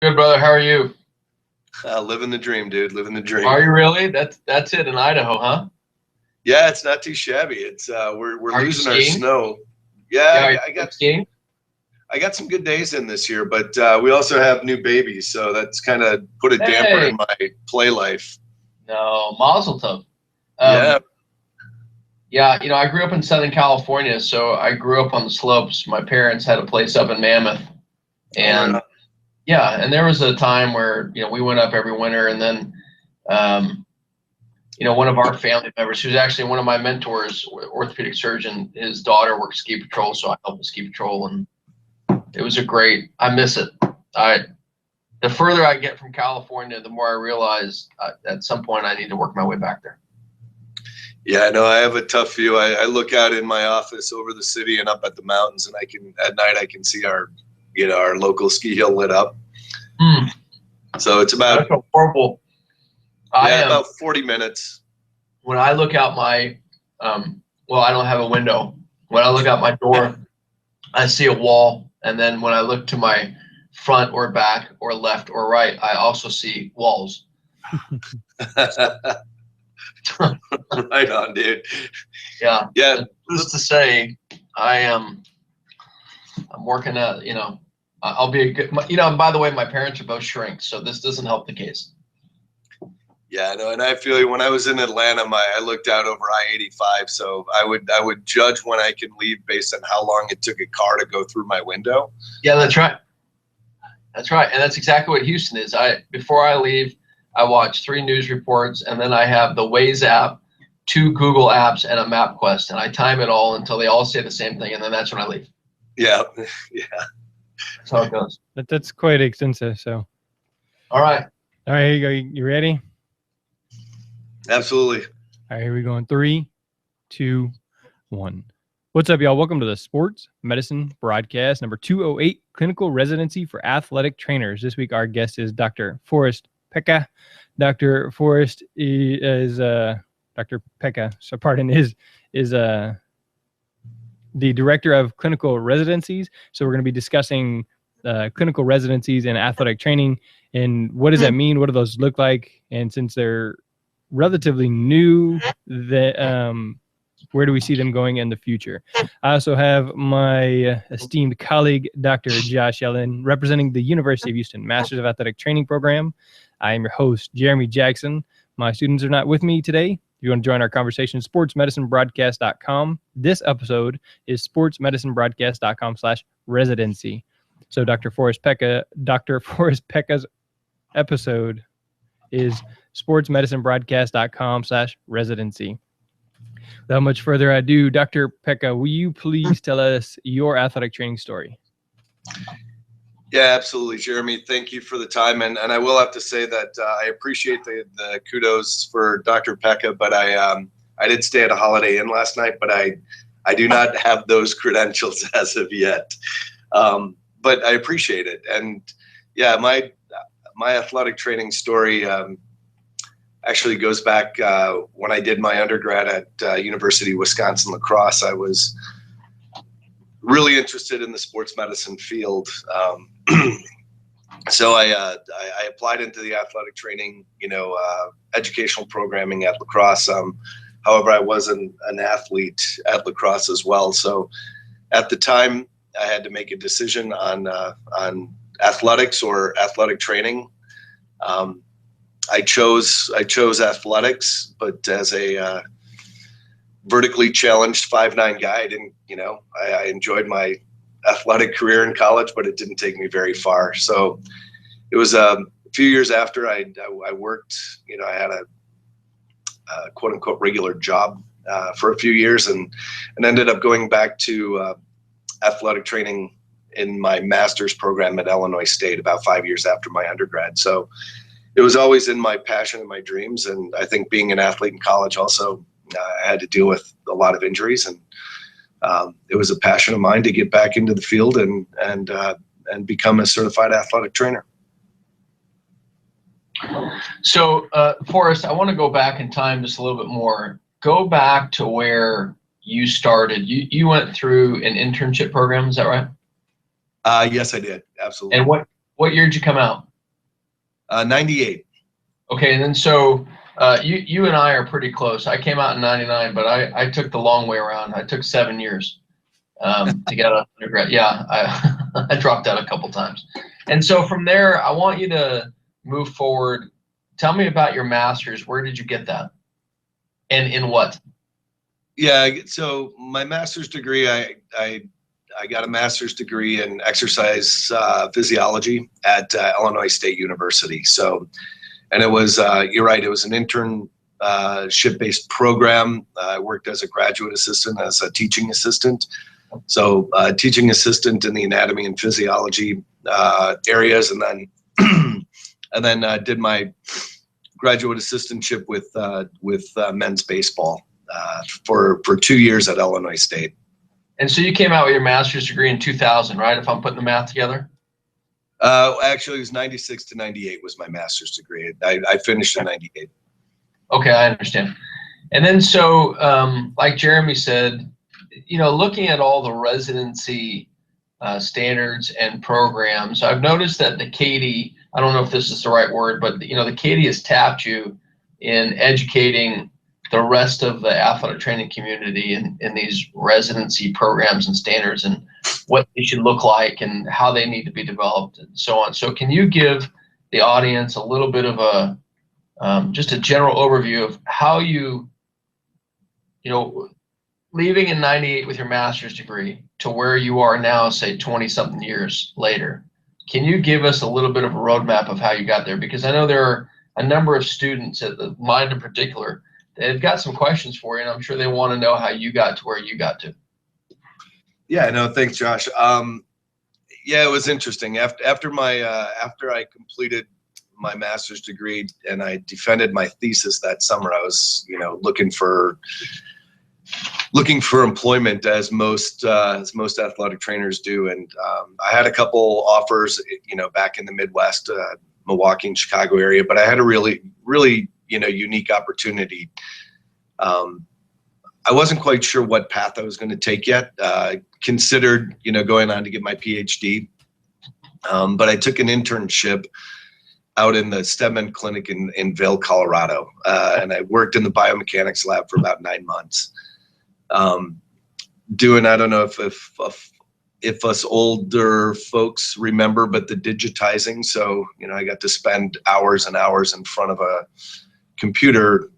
Good, brother. How are you? Living the dream, dude. Living the dream. Are you really? That's it in Idaho, huh? Yeah, it's not too shabby. It's we're Are you losing our skiing? snow. Yeah, Yeah, are you skiing? I got some good days in this year, but we also have new babies, so that's kind of put a damper Hey, in my play life. no, Mazel Tov. Yeah. Um, yeah, I grew up in Southern California, so I grew up on the slopes. My parents had a place up in Mammoth, Oh, right on. and yeah, and there was a time where we went up every winter, and then um, one of our family members, who's actually one of my mentors, orthopedic surgeon, his daughter worked ski patrol, so I helped with ski patrol, and it was I miss it. The further I get from California, the more I realize at some point I need to work my way back there. Yeah, no, I have a tough view. I look out in my office over the city and up at the mountains, and at night I can see our local ski hill lit up. Hmm. So it's about That's horrible. about 40 minutes. When I look out my well, I don't have a window. When I look out my door, I see a wall, and then when I look to my front or back or left or right, I also see walls. Right on, dude. Yeah. Yeah. Just to say, I'm working at, I'll be a good, and by the way, my parents are both shrinks, so this doesn't help the case. Yeah, no, and I feel like when I was in Atlanta, I looked out over I-85, so I would judge when I can leave based on how long it took a car to go through my window. Yeah, that's right. That's right, and that's exactly what Houston is. Before I leave, I watch 3 news reports, and then I have the Waze app, 2 Google apps, and a MapQuest, and I time it all until they all say the same thing, and then that's when I leave. Yeah, yeah. That's how it goes. That's quite extensive. So, all right, here you go. You ready? Absolutely. All right, here we go in 3, 2, 1. What's up, y'all? Welcome to the Sports Medicine Broadcast number 208, Clinical Residency for Athletic Trainers. This week, our guest is Dr. Forrest Pecha. Dr. Forrest is Dr. Pecha. So, pardon, is the director of clinical residencies. So, we're going to be discussing clinical residencies and athletic training, and what does that mean? What do those look like? And since they're relatively new, where do we see them going in the future? I also have my esteemed colleague, Dr. Josh Ellen, representing the University of Houston Masters of Athletic Training Program. I am your host, Jeremy Jackson. My students are not with me today. If you want to join our conversation, sportsmedicinebroadcast.com. This episode is sportsmedicinebroadcast.com/residency. So Dr. Forrest Pecha's episode is sportsmedicinebroadcast.com/residency. Without much further ado, Dr. Pecha, will you please tell us your athletic training story? Yeah, absolutely, Jeremy. Thank you for the time. And I will have to say that I appreciate the kudos for Dr. Pecha, but I did stay at a Holiday Inn last night, but I do not have those credentials as of yet. But I appreciate it. And yeah, my athletic training story actually goes back when I did my undergrad at University of Wisconsin-La Crosse. I was really interested in the sports medicine field. So I applied into the athletic training, educational programming at La Crosse. However, I was an athlete at La Crosse as well. So at the time, I had to make a decision on athletics or athletic training. I chose athletics, but as a vertically challenged 5'9" guy, I didn't, I enjoyed my athletic career in college, but it didn't take me very far. So it was a few years after I worked, I had a quote unquote regular job for a few years and ended up going back to athletic training in my master's program at Illinois State about 5 years after my undergrad. So it was always in my passion and my dreams. And I think being an athlete in college also, I had to deal with a lot of injuries, and it was a passion of mine to get back into the field and become a certified athletic trainer. So, Forrest, I want to go back in time just a little bit more. Go back to where you started. You went through an internship program, is that right? Yes, I did. Absolutely. And what year did you come out? 98. Okay, and then so you and I are pretty close. I came out in 99, but I took the long way around. I took 7 years to get out of undergrad. Yeah, I dropped out a couple times. And so from there, I want you to move forward. Tell me about your master's. Where did you get that? And in what? Yeah, so my master's degree, I got a master's degree in exercise physiology at Illinois State University. So, and it was, you're right, it was an internship-based program. I worked as a graduate assistant, as a teaching assistant. So teaching assistant in the anatomy and physiology areas, and then did my graduate assistantship with men's baseball for 2 years at Illinois State. And so you came out with your master's degree in 2000, right? If I'm putting the math together. Actually, it was 96 to 98 was my master's degree. I finished in 98. Okay, I understand. And then so, like Jeremy said, you know, looking at all the residency standards and programs, I've noticed that the Katie, I don't know if this is the right word, but you know, the Katie has tapped you in educating the rest of the athletic training community in these residency programs and standards and what they should look like and how they need to be developed and so on. So can you give the audience a little bit of a just a general overview of how you know, leaving in 98 with your master's degree to where you are now, say 20 something years later, can you give us a little bit of a roadmap of how you got there? Because I know there are a number of students, mine in particular, they've got some questions for you, and I'm sure they want to know how you got to where you got to. Yeah, no, thanks, Josh. Yeah, it was interesting. After I completed my master's degree and I defended my thesis that summer, I was, you know, looking for employment as most athletic trainers do, and I had a couple offers, you know, back in the Midwest, Milwaukee and Chicago area, but I had a really, you know, unique opportunity. I wasn't quite sure what path I was going to take yet. Considered, you know, going on to get my PhD, but I took an internship out in the Stedman Clinic in Vail, Colorado, and I worked in the biomechanics lab for about 9 months. Doing, I don't know if us older folks remember, but the digitizing. So, you know, I got to spend hours and hours in front of a computer,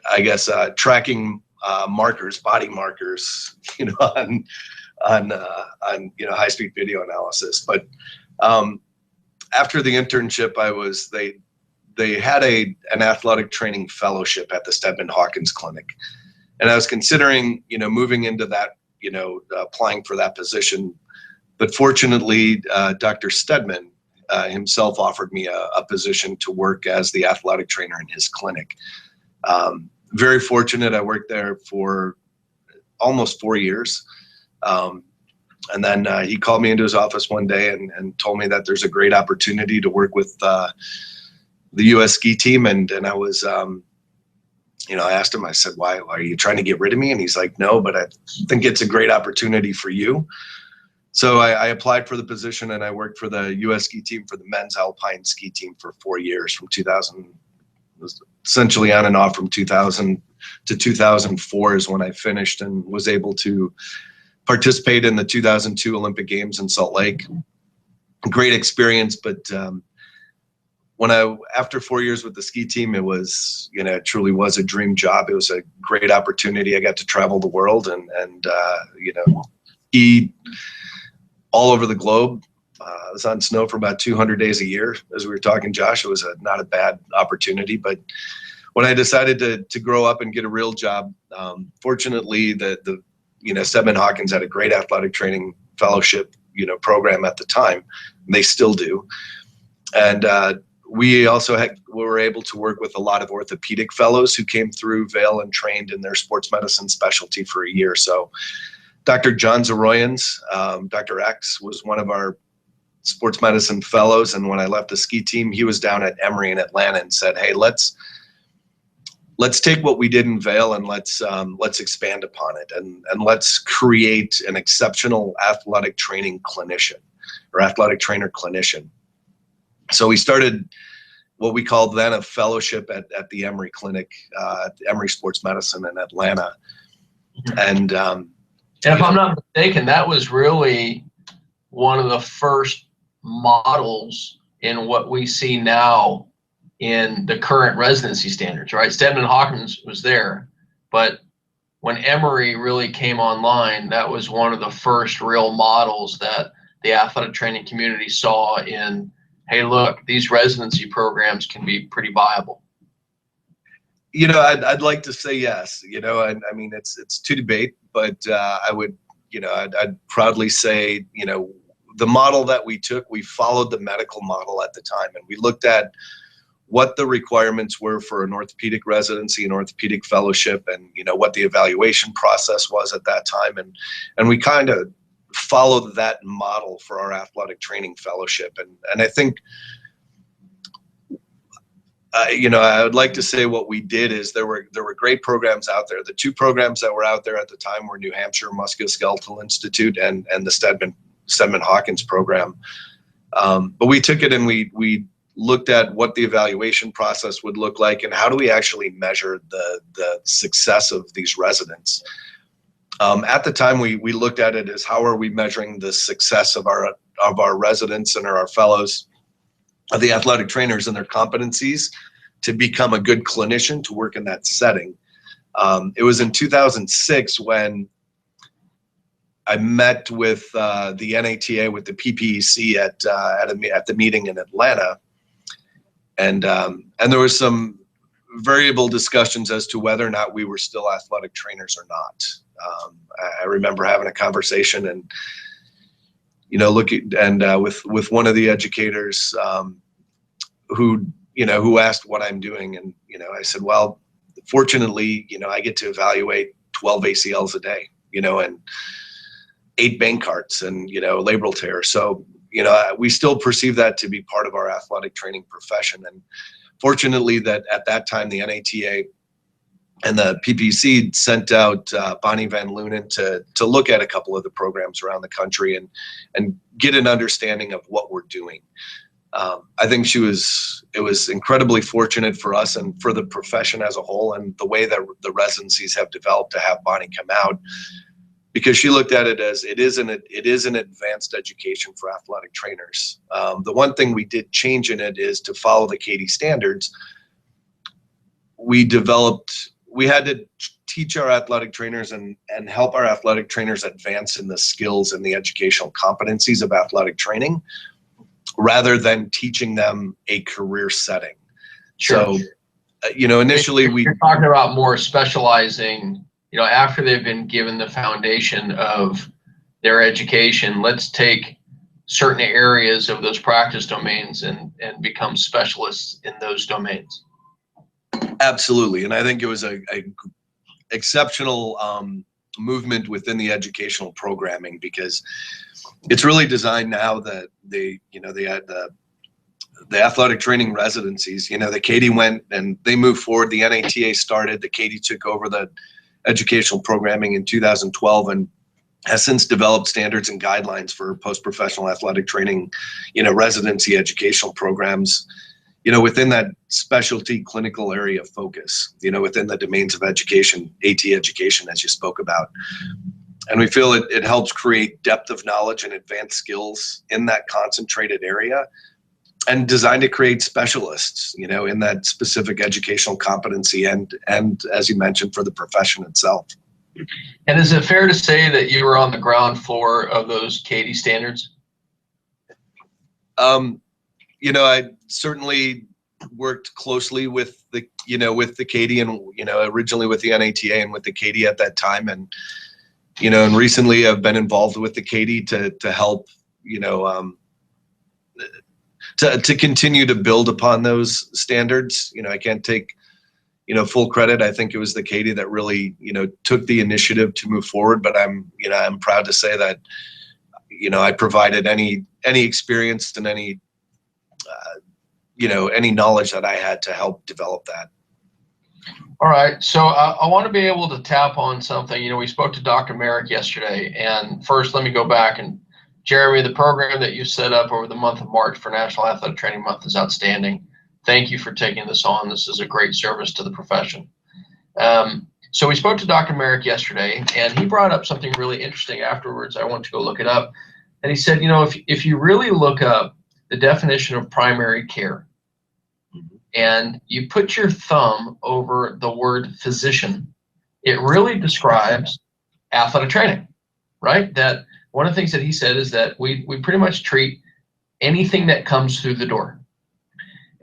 I guess, tracking markers, body markers, you know, on you know, high-speed video analysis. But after the internship, they had an athletic training fellowship at the Stedman Hawkins Clinic, and I was considering, you know, moving into that, you know, applying for that position. But fortunately, Dr. Stedman himself offered me a position to work as the athletic trainer in his clinic. Very fortunate. I worked there for almost 4 years. And then he called me into his office one day and told me that there's a great opportunity to work with the U.S. ski team. And I was, you know, I asked him, I said, why are you trying to get rid of me? And he's like, no, but I think it's a great opportunity for you. So I applied for the position, and I worked for the U.S. ski team, for the men's alpine ski team, for 4 years, from 2000, essentially on and off from 2000 to 2004 is when I finished and was able to participate in the 2002 Olympic Games in Salt Lake. Great experience, but after 4 years with the ski team, it was, you know, it truly was a dream job. It was a great opportunity. I got to travel the world and you know, ski all over the globe. I was on snow for about 200 days a year. As we were talking, Josh, it was not a bad opportunity. But when I decided to grow up and get a real job, fortunately, the you know, Stedman Hawkins had a great athletic training fellowship, you know, program at the time. They still do. And we also were able to work with a lot of orthopedic fellows who came through Vail and trained in their sports medicine specialty for a year. So Dr. John Zaroyans, Dr. X, was one of our sports medicine fellows. And when I left the ski team, he was down at Emory in Atlanta and said, hey, let's take what we did in Vail and let's expand upon it, and let's create an exceptional athletic training clinician. or athletic trainer clinician. So we started what we called then a fellowship at the Emory Clinic, Emory Sports Medicine in Atlanta. And if I'm not mistaken, that was really one of the first models in what we see now in the current residency standards, right? Steadman Hawkins was there, but when Emory really came online, that was one of the first real models that the athletic training community saw in, hey, look, these residency programs can be pretty viable. I'd like to say yes. I mean, it's to debate, but I would, I'd proudly say, the model that we took, we followed the medical model at the time, and we looked at what the requirements were for an orthopedic residency, an orthopedic fellowship, and what the evaluation process was at that time, and we kind of followed that model for our athletic training fellowship, and I think. I would like to say what we did is there were great programs out there. The two programs that were out there at the time were New Hampshire Musculoskeletal Institute and the Steadman Hawkins program. But we took it and we looked at what the evaluation process would look like and how do we actually measure the success of these residents. At the time, we looked at it as how are we measuring the success of our residents and our fellows, of the athletic trainers and their competencies to become a good clinician to work in that setting. It was in 2006 when I met with the NATA, with the PPEC at the meeting in Atlanta, and there was some variable discussions as to whether or not we were still athletic trainers or not. I remember having a conversation and with one of the educators who asked what I'm doing, and I said, well, fortunately, I get to evaluate 12 ACLs a day, and 8 Bankharts and labral tears. So we still perceive that to be part of our athletic training profession, and fortunately that at that time the NATA and the PPC sent out Bonnie Van Lunen to look at a couple of the programs around the country and get an understanding of what we're doing. I think it was incredibly fortunate for us and for the profession as a whole, and the way that the residencies have developed to have Bonnie come out, because she looked at it as it is an advanced education for athletic trainers. The one thing we did change in it is to follow the CATI standards. We had to teach our athletic trainers and help our athletic trainers advance in the skills and the educational competencies of athletic training, rather than teaching them a career setting. Sure. So, initially you're talking about more specializing, after they've been given the foundation of their education, let's take certain areas of those practice domains and become specialists in those domains. Absolutely. And I think it was a exceptional movement within the educational programming, because it's really designed now that the athletic training residencies, the CATI went and they moved forward. The NATA started, the CATI took over the educational programming in 2012 and has since developed standards and guidelines for post-professional athletic training, residency educational programs, within that specialty clinical area of focus, within the domains of education, AT education, as you spoke about. And we feel it helps create depth of knowledge and advanced skills in that concentrated area, and designed to create specialists, in that specific educational competency and as you mentioned, for the profession itself. And is it fair to say that you were on the ground floor of those CATI standards? I certainly worked closely with the CATI and, originally with the NATA and with the CATI at that time. And, and recently I've been involved with the CATI to help, to continue to build upon those standards. I can't take, full credit. I think it was the CATI that really, took the initiative to move forward, but I'm proud to say that, I provided any experience and any knowledge that I had to help develop that. All right. So I want to be able to tap on something. We spoke to Dr. Merrick yesterday, and first let me go back and Jeremy, the program that you set up over the month of March for National Athletic Training Month is outstanding. Thank you for taking this on. This is a great service to the profession. So we spoke to Dr. Merrick yesterday, and he brought up something really interesting afterwards. I went to go look it up. And he said, if you really look up the definition of primary care and you put your thumb over the word physician, it really describes athletic training, right? That one of the things that he said is that we pretty much treat anything that comes through the door.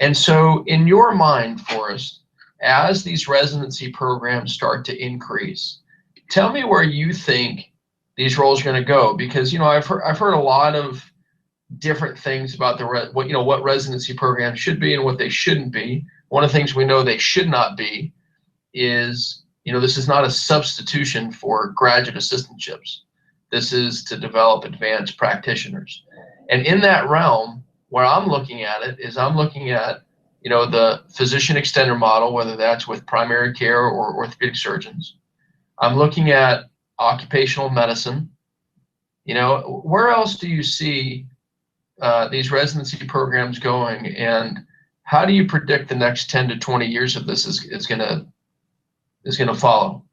And so in your mind, Forrest, as these residency programs start to increase, tell me where you think these roles are going to go, because I've heard a lot of different things about what residency programs should be and what they shouldn't be. One of the things we know they should not be is this is not a substitution for graduate assistantships. This is to develop advanced practitioners. And in that realm, where I'm looking at it is I'm looking at the physician extender model, whether that's with primary care or orthopedic surgeons. I'm looking at occupational medicine. Where else do you see these residency programs going, and how do you predict the next 10 to 20 years of this is going to follow?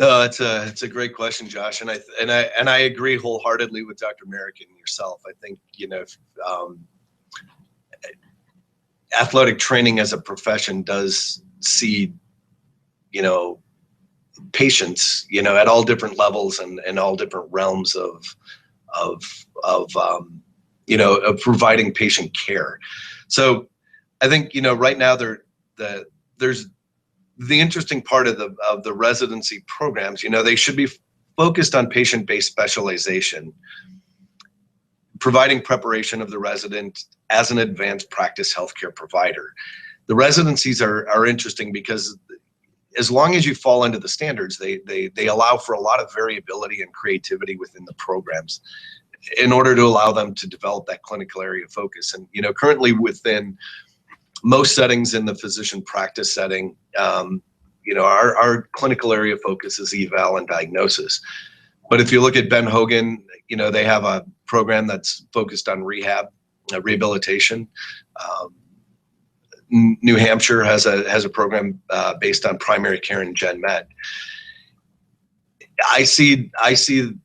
No, it's a great question, Josh, and I agree wholeheartedly with Dr. Merrick and yourself. I think athletic training as a profession does see patients at all different levels and all different realms of providing patient care. So I think right now there's the interesting part of the residency programs. They should be focused on patient-based specialization, providing preparation of the resident as an advanced practice healthcare provider. The residencies are interesting because as long as you fall into the standards, they allow for a lot of variability and creativity within the programs in order to allow them to develop that clinical area of focus. And currently within most settings in the physician practice setting, our clinical area of focus is eval and diagnosis. But if you look at Ben Hogan, they have a program that's focused on rehabilitation. New Hampshire has a program based on primary care and gen med. I see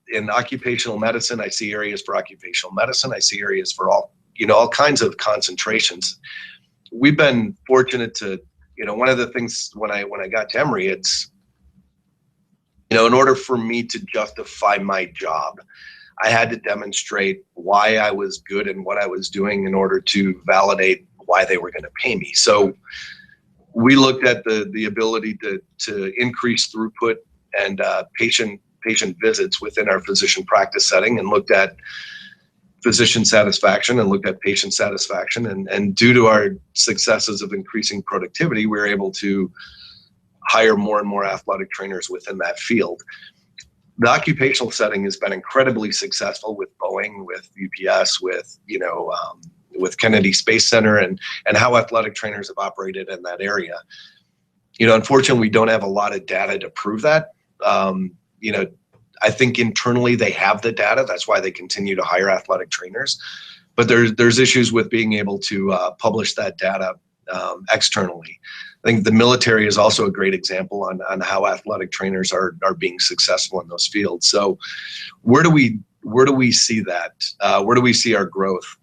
in occupational medicine, I see areas for occupational medicine. I see areas for all kinds of concentrations. We've been fortunate to, one of the things when I got to Emory, it's, in order for me to justify my job, I had to demonstrate why I was good and what I was doing in order to validate why they were going to pay me. So we looked at the ability to increase throughput and patient visits within our physician practice setting, and looked at physician satisfaction and looked at patient satisfaction. And due to our successes of increasing productivity, we were able to hire more and more athletic trainers within that field. The occupational setting has been incredibly successful with Boeing, with UPS, with Kennedy Space Center, and how athletic trainers have operated in that area. Unfortunately, we don't have a lot of data to prove that. I think internally they have the data. That's why they continue to hire athletic trainers. But there's issues with being able to publish that data externally. I think the military is also a great example on how athletic trainers are being successful in those fields. So where do we see that? Where do we see our growth?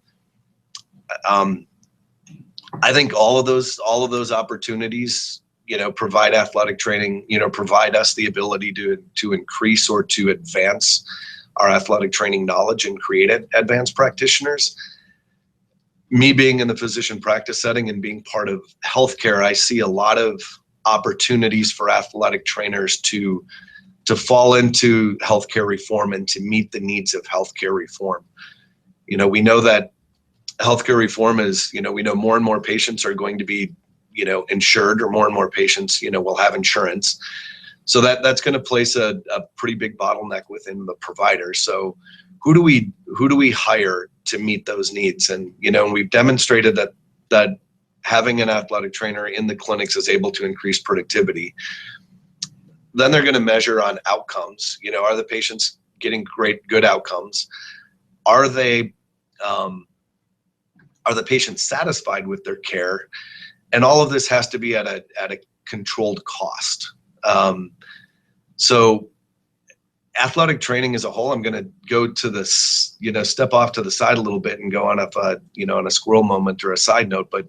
I think all of those opportunities, provide athletic training, provide us the ability to increase or to advance our athletic training knowledge and create advanced practitioners. Me being in the physician practice setting and being part of healthcare, I see a lot of opportunities for athletic trainers to fall into healthcare reform and to meet the needs of healthcare reform. We know that healthcare reform is, we know more and more patients are going to be, insured, or more and more patients, will have insurance. So that's going to place a pretty big bottleneck within the provider. So who do we hire to meet those needs? And, we've demonstrated that having an athletic trainer in the clinics is able to increase productivity. Then they're going to measure on outcomes. Are the patients getting good outcomes? Are the patients satisfied with their care? And all of this has to be at a controlled cost. So athletic training as a whole, I'm going to go to this, step off to the side a little bit and go on on a squirrel moment or a side note, but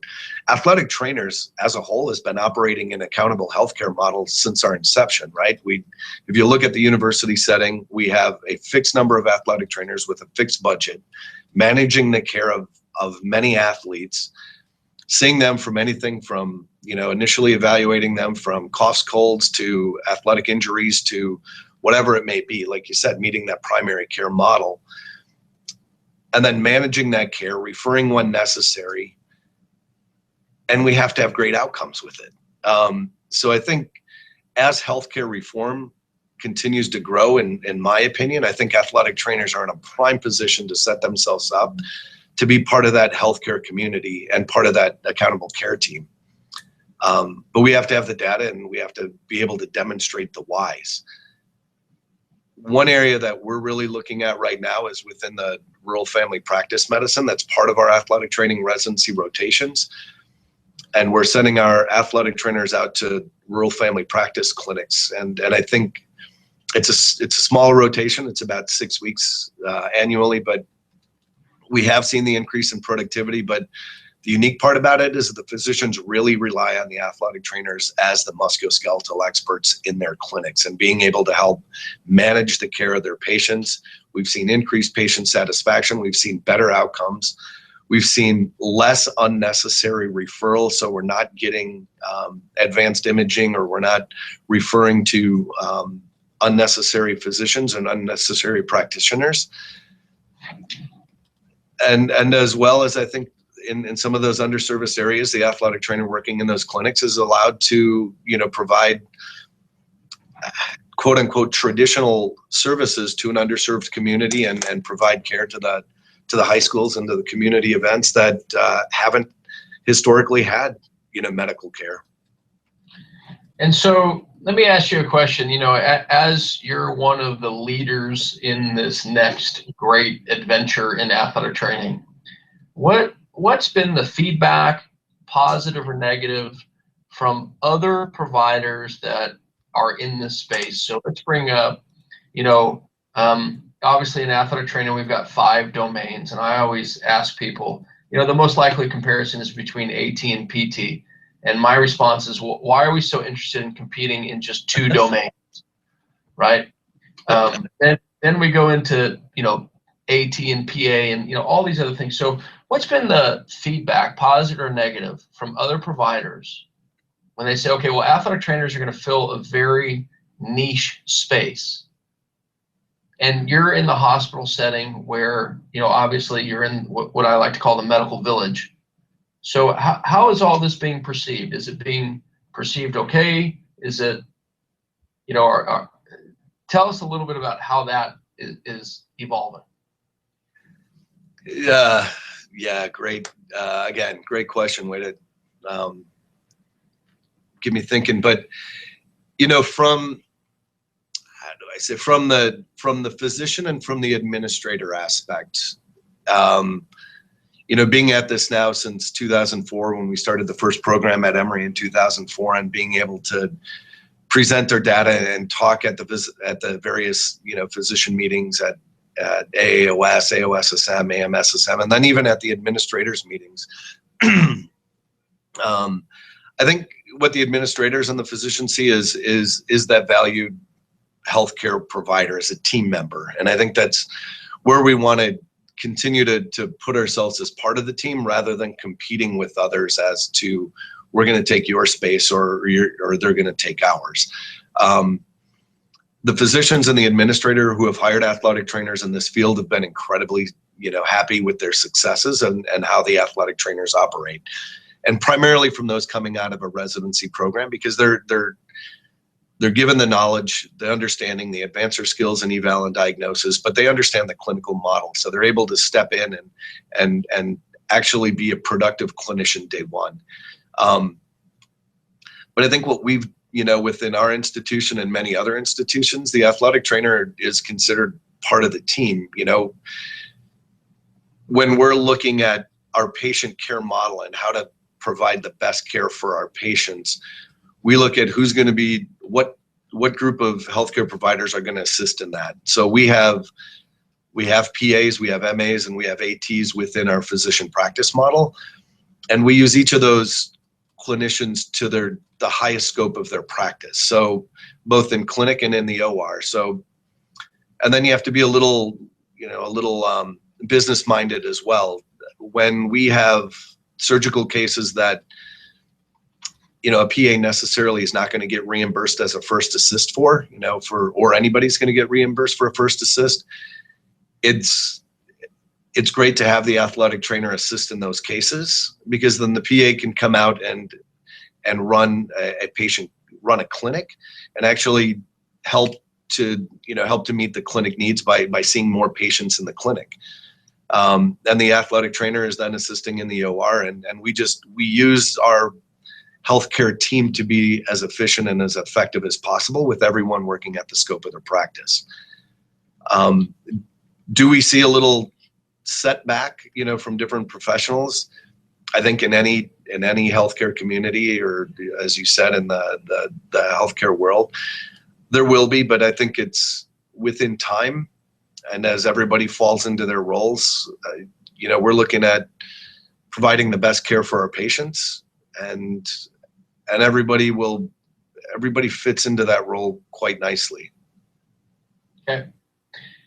athletic trainers as a whole has been operating an accountable healthcare model since our inception, right? If you look at the university setting, we have a fixed number of athletic trainers with a fixed budget, managing the care of many athletes, seeing them from anything from, initially evaluating them from coughs, colds to athletic injuries to whatever it may be, like you said, meeting that primary care model, and then managing that care, referring when necessary, and we have to have great outcomes with it. So I think as healthcare reform continues to grow, in my opinion, I think athletic trainers are in a prime position to set themselves up to be part of that healthcare community and part of that accountable care team. But we have to have the data, and we have to be able to demonstrate the whys. One area that we're really looking at right now is within the rural family practice medicine. That's part of our athletic training residency rotations. And we're sending our athletic trainers out to rural family practice clinics. And I think it's a small rotation. It's about 6 weeks annually, but we have seen the increase in productivity. But the unique part about it is that the physicians really rely on the athletic trainers as the musculoskeletal experts in their clinics and being able to help manage the care of their patients. We've seen increased patient satisfaction. We've seen better outcomes. We've seen less unnecessary referrals, so we're not getting advanced imaging, or we're not referring to unnecessary physicians and unnecessary practitioners. And as well as, I think, in some of those underserviced areas, the athletic trainer working in those clinics is allowed to, provide quote unquote traditional services to an underserved community and provide care to the high schools and to the community events that haven't historically had, medical care. And so let me ask you a question. As you're one of the leaders in this next great adventure in athletic training, what's been the feedback, positive or negative, from other providers that are in this space? So let's bring up, obviously in athletic training, we've got 5 domains. And I always ask people, the most likely comparison is between AT and PT. And my response is, well, why are we so interested in competing in just 2 domains, right? Then we go into, AT and PA and, all these other things. So what's been the feedback, positive or negative, from other providers when they say, okay, well, athletic trainers are going to fill a very niche space, and you're in the hospital setting where, obviously you're in what I like to call the medical village. So how is all this being perceived? Is it being perceived okay? Is it, tell us a little bit about how that is evolving. Yeah, great. Again, great question. Way to get me thinking. But from the physician and from the administrator aspect, being at this now since 2004, when we started the first program at Emory in 2004, and being able to present our data and talk at the various physician meetings at AAOS, AOSSM, AMSSM, and then even at the administrators meetings. I think what the administrators and the physicians see is that valued healthcare provider as a team member. And I think that's where we want to continue to put ourselves as part of the team, rather than competing with others as to, we're going to take your space or they're going to take ours. The physicians and the administrator who have hired athletic trainers in this field have been incredibly, happy with their successes and how the athletic trainers operate. And primarily from those coming out of a residency program, because they're given the knowledge, the understanding, the advanced skills in eval and diagnosis, but they understand the clinical model. So they're able to step in and actually be a productive clinician day one. But I think what we've, within our institution and many other institutions, the athletic trainer is considered part of the team. When we're looking at our patient care model and how to provide the best care for our patients, we look at who's going to be what group of healthcare providers are going to assist in that. So we have PAs, we have MAs, and we have ATs within our physician practice model, and we use each of those clinicians to the highest scope of their practice. So both in clinic and in the OR. So, and then you have to be a little business minded as well. When we have surgical cases that a PA necessarily is not going to get reimbursed as a first assist or anybody's going to get reimbursed for a first assist, it's great to have the athletic trainer assist in those cases, because then the PA can come out and run a clinic and actually help to meet the clinic needs by seeing more patients in the clinic. And the athletic trainer is then assisting in the OR, and we use our healthcare team to be as efficient and as effective as possible, with everyone working at the scope of their practice. Do we see a little setback, from different professionals? I think in any healthcare community, or as you said, in the healthcare world, there will be, but I think it's within time. And as everybody falls into their roles, we're looking at providing the best care for our patients, and everybody fits into that role quite nicely. Okay.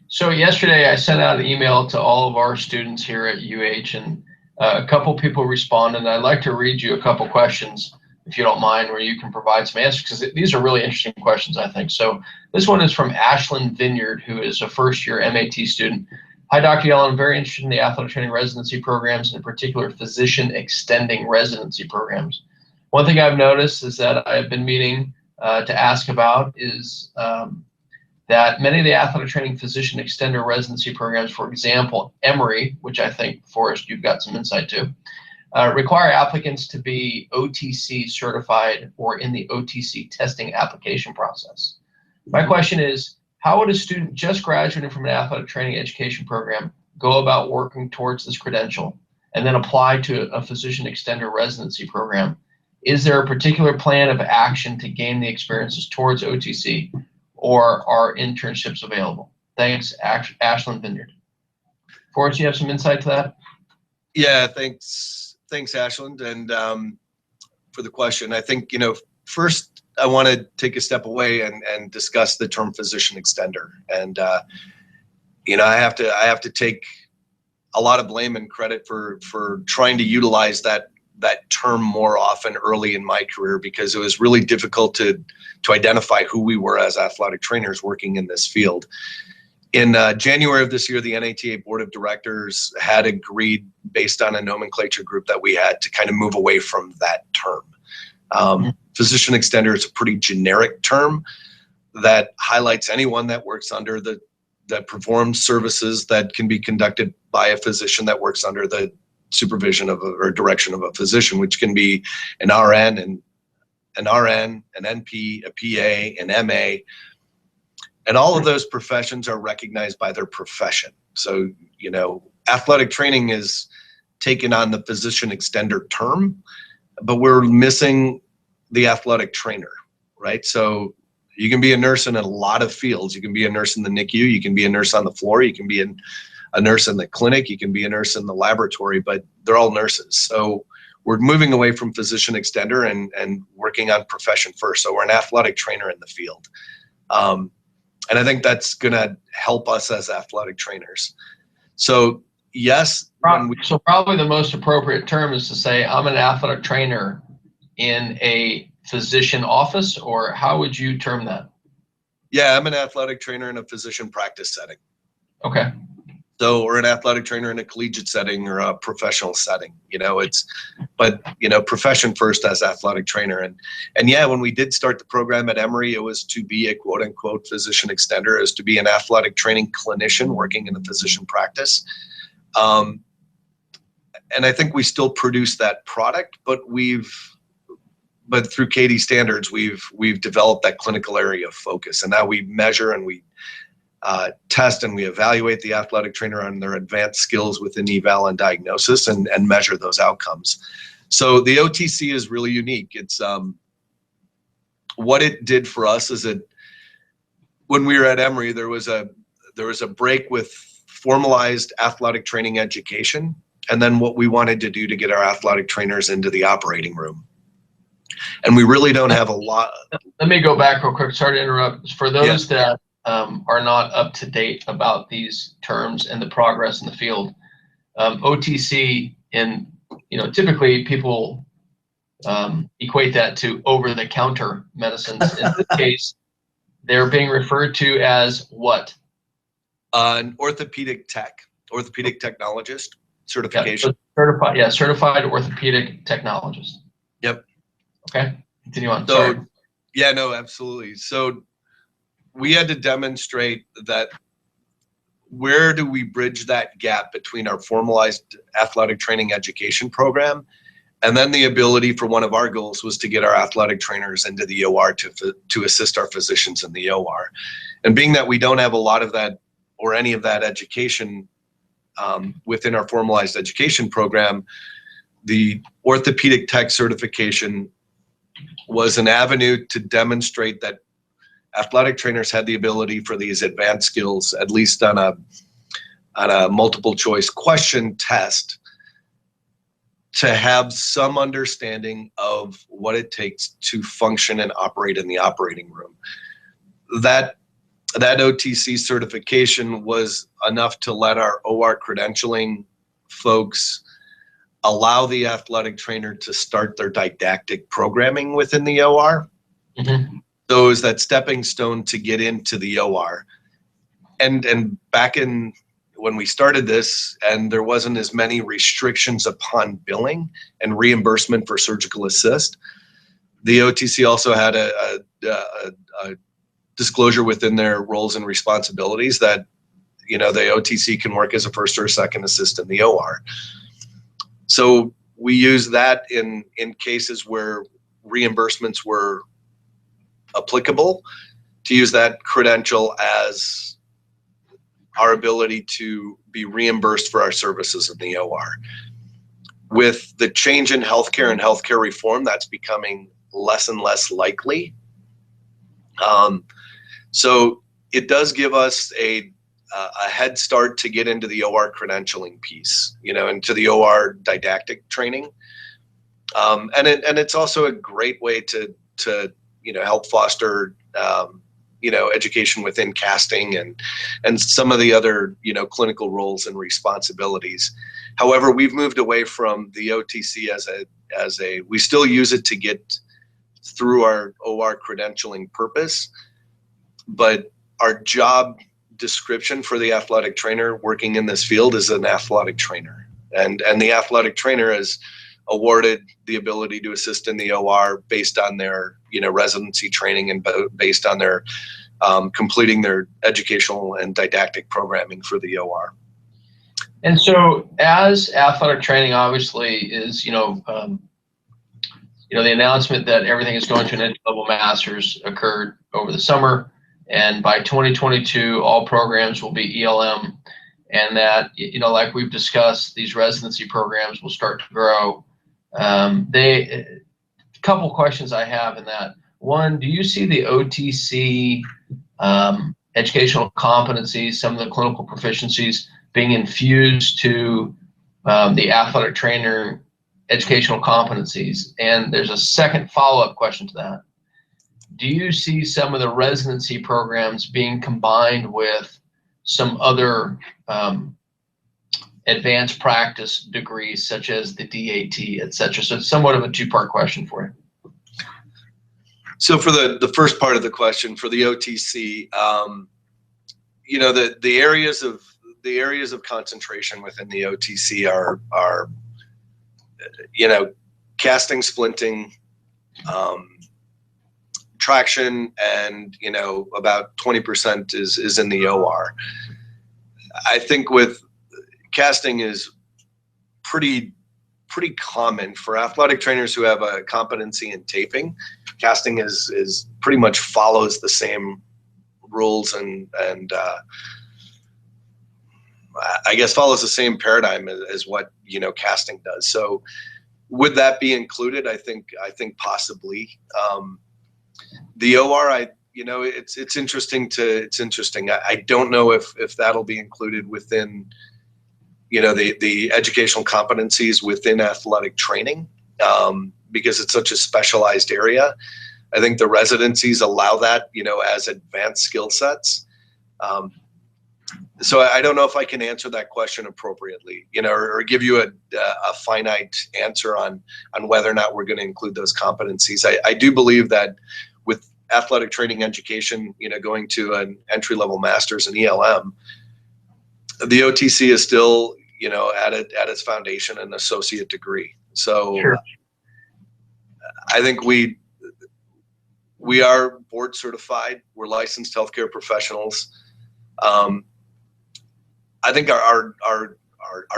So yesterday I sent out an email to all of our students here at UH, and a couple people responded, and I'd like to read you a couple questions, if you don't mind, where you can provide some answers, because these are really interesting questions, I think. So this one is from Ashland Vineyard, who is a first-year MAT student. Hi, Dr. Yellen. I'm very interested in the athletic training residency programs, and in particular physician extending residency programs. One thing I've noticed is that I've been meaning to ask about is that many of the athletic training physician extender residency programs, for example, Emory, which I think, Forrest, you've got some insight to, require applicants to be OTC certified or in the OTC testing application process. My question is, how would a student just graduating from an athletic training education program go about working towards this credential and then apply to a physician extender residency program? Is there a particular plan of action to gain the experiences towards OTC, or are internships available? Thanks, Ashland Vineyard. Forrest, you have some insight to that? Yeah, thanks, Ashland, and for the question. I think, first I want to take a step away and discuss the term physician extender. And I have to take a lot of blame and credit for trying to utilize that term more often early in my career, because it was really difficult to identify who we were as athletic trainers working in this field. In January of this year, the NATA Board of Directors had agreed, based on a nomenclature group that we had, to kind of move away from that term. Physician extender is a pretty generic term that highlights anyone that works under that performs services that can be conducted by a physician that works under the supervision of or direction of a physician, which can be an RN, an NP, a PA, an MA. And all of those professions are recognized by their profession. So, athletic training is taken on the physician extender term, but we're missing the athletic trainer, right? So you can be a nurse in a lot of fields. You can be a nurse in the NICU, you can be a nurse on the floor, you can be a nurse in the clinic, you can be a nurse in the laboratory, but they're all nurses. So we're moving away from physician extender and working on profession first. So we're an athletic trainer in the field. And I think that's going to help us as athletic trainers. So yes. So probably the most appropriate term is to say, I'm an athletic trainer in a physician office, or how would you term that? Yeah, I'm an athletic trainer in a physician practice setting. Okay. So, or an athletic trainer in a collegiate setting or a professional setting, profession first as athletic trainer. And yeah, when we did start the program at Emory, it was to be a quote unquote physician extender, is to be an athletic training clinician working in a physician practice. And I think we still produce that product, but through KD standards, we've developed that clinical area of focus, and now we measure and we test and we evaluate the athletic trainer on their advanced skills within eval and diagnosis and measure those outcomes. So the OTC is really unique. It's what it did for us is that when we were at Emory, there was a break with formalized athletic training education, and then what we wanted to do to get our athletic trainers into the operating room. And we really don't have a lot. Let me go back real quick. Sorry to interrupt. For those that are not up to date about these terms and the progress in the field, OTC, typically people equate that to over-the-counter medicines. In this case, they're being referred to as what? An orthopedic technologist certification. Yeah, certified orthopedic technologist. Yep. Okay, continue on. So, sorry. Yeah, no, absolutely. So we had to demonstrate that where do we bridge that gap between our formalized athletic training education program and then the ability for one of our goals was to get our athletic trainers into the OR to assist our physicians in the OR. And being that we don't have a lot of that or any of that education within our formalized education program, the orthopedic tech certification was an avenue to demonstrate that athletic trainers had the ability for these advanced skills, at least on a multiple choice question test, to have some understanding of what it takes to function and operate in the operating room. That OTC certification was enough to let our OR credentialing folks allow the athletic trainer to start their didactic programming within the OR. Mm-hmm. So it was that stepping stone to get into the OR. And back in when we started this, and there wasn't as many restrictions upon billing and reimbursement for surgical assist, the OTC also had a disclosure within their roles and responsibilities that, the OTC can work as a first or a second assist in the OR. So we use that in cases where reimbursements were applicable, to use that credential as our ability to be reimbursed for our services in the OR. With the change in healthcare and healthcare reform, that's becoming less and less likely. So it does give us a head start to get into the OR credentialing piece, into the OR didactic training. And it's also a great way to help foster education within casting and some of the other clinical roles and responsibilities. However, we've moved away from the OTC as a we still use it to get through our OR credentialing purpose, but our job description for the athletic trainer working in this field is an athletic trainer, and the athletic trainer is awarded the ability to assist in the OR based on their residency training and based on their completing their educational and didactic programming for the OR. And so as athletic training obviously is, the announcement that everything is going to an entry-level master's occurred over the summer, and by 2022 all programs will be ELM, and that like we've discussed, these residency programs will start to grow. A couple questions I have in that. One, do you see the OTC educational competencies, some of the clinical proficiencies being infused to the athletic trainer educational competencies? And there's a second follow-up question to that. Do you see some of the residency programs being combined with some other advanced practice degrees such as the DAT, et cetera? So it's somewhat of a two-part question for you. So for the first part of the question, for the OTC, the areas of concentration within the OTC are casting, splinting, traction, and about 20% is in the OR. I think with casting is pretty common for athletic trainers who have a competency in taping. Casting is pretty much follows the same rules and I guess follows the same paradigm as what, casting does. So would that be included? I think possibly. The OR, it's interesting. I don't know if that'll be included within, the educational competencies within athletic training, because it's such a specialized area. I think the residencies allow that, as advanced skill sets. So I don't know if I can answer that question appropriately, or give you a finite answer on whether or not we're going to include those competencies. I do believe that with athletic training education, going to an entry-level master's in ELM, the OTC is still, at its foundation an associate degree. So Sure. I think we are board certified. We're licensed healthcare professionals. I think our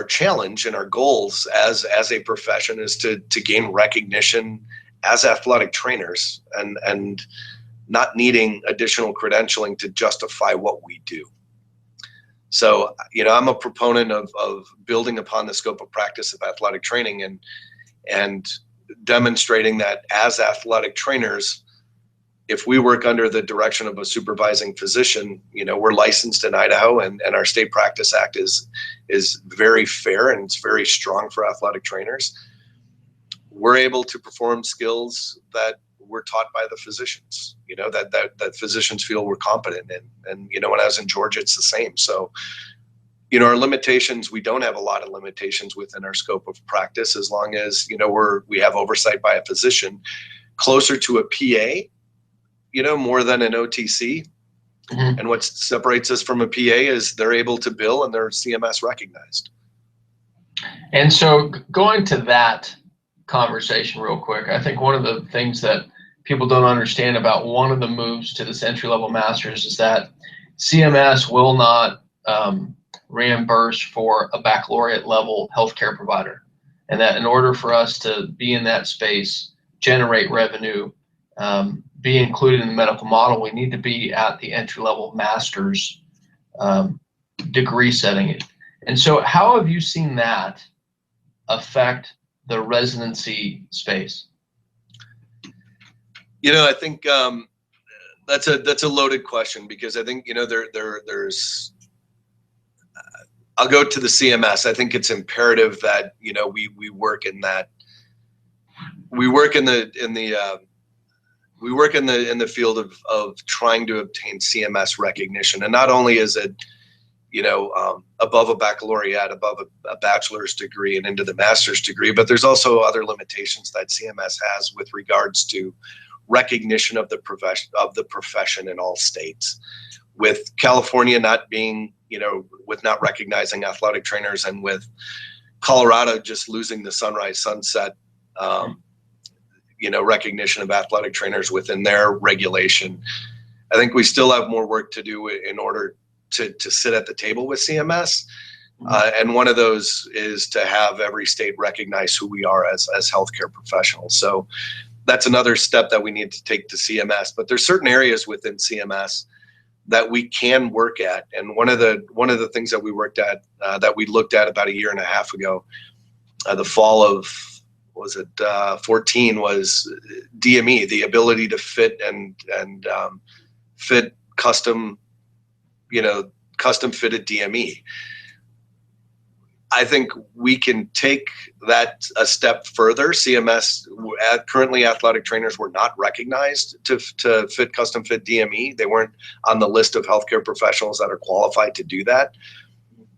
challenge and our goals as a profession is to gain recognition as athletic trainers and not needing additional credentialing to justify what we do. So, I'm a proponent of building upon the scope of practice of athletic training and demonstrating that as athletic trainers, if we work under the direction of a supervising physician, we're licensed in Idaho, and our State Practice Act is very fair and it's very strong for athletic trainers. We're able to perform skills that we're taught by the physicians, that physicians feel we're competent in. And, when I was in Georgia, it's the same. So, our limitations, we don't have a lot of limitations within our scope of practice, as long as, we have oversight by a physician closer to a PA, more than an OTC. Mm-hmm. And what separates us from a PA is they're able to bill and they're CMS recognized. And so going to that conversation real quick, I think one of the things that people don't understand about one of the moves to this entry-level master's is that CMS will not reimburse for a baccalaureate level healthcare provider. And that in order for us to be in that space, generate revenue, be included in the medical model, we need to be at the entry-level master's degree setting. And so how have you seen that affect the residency space? I think that's a loaded question, because I think, there's I'll go to the CMS. I think it's imperative that, we work in that. We work in the field of trying to obtain CMS recognition, and not only is it, above a baccalaureate, above a bachelor's degree and into the master's degree, but there's also other limitations that CMS has with regards to recognition of the profession in all states. With California not being, with not recognizing athletic trainers, and with Colorado just losing the sunrise sunset, recognition of athletic trainers within their regulation. I think we still have more work to do in order to sit at the table with CMS. And one of those is to have every state recognize who we are as healthcare professionals. So that's another step that we need to take to CMS. But there's certain areas within CMS that we can work at. And one of the things that we worked at, that we looked at about a year and a half ago, the fall of, 14, was DME, the ability to fit and fit custom fitted DME. I think we can take that a step further. CMS, currently athletic trainers were not recognized to fit custom fit DME. They weren't on the list of healthcare professionals that are qualified to do that.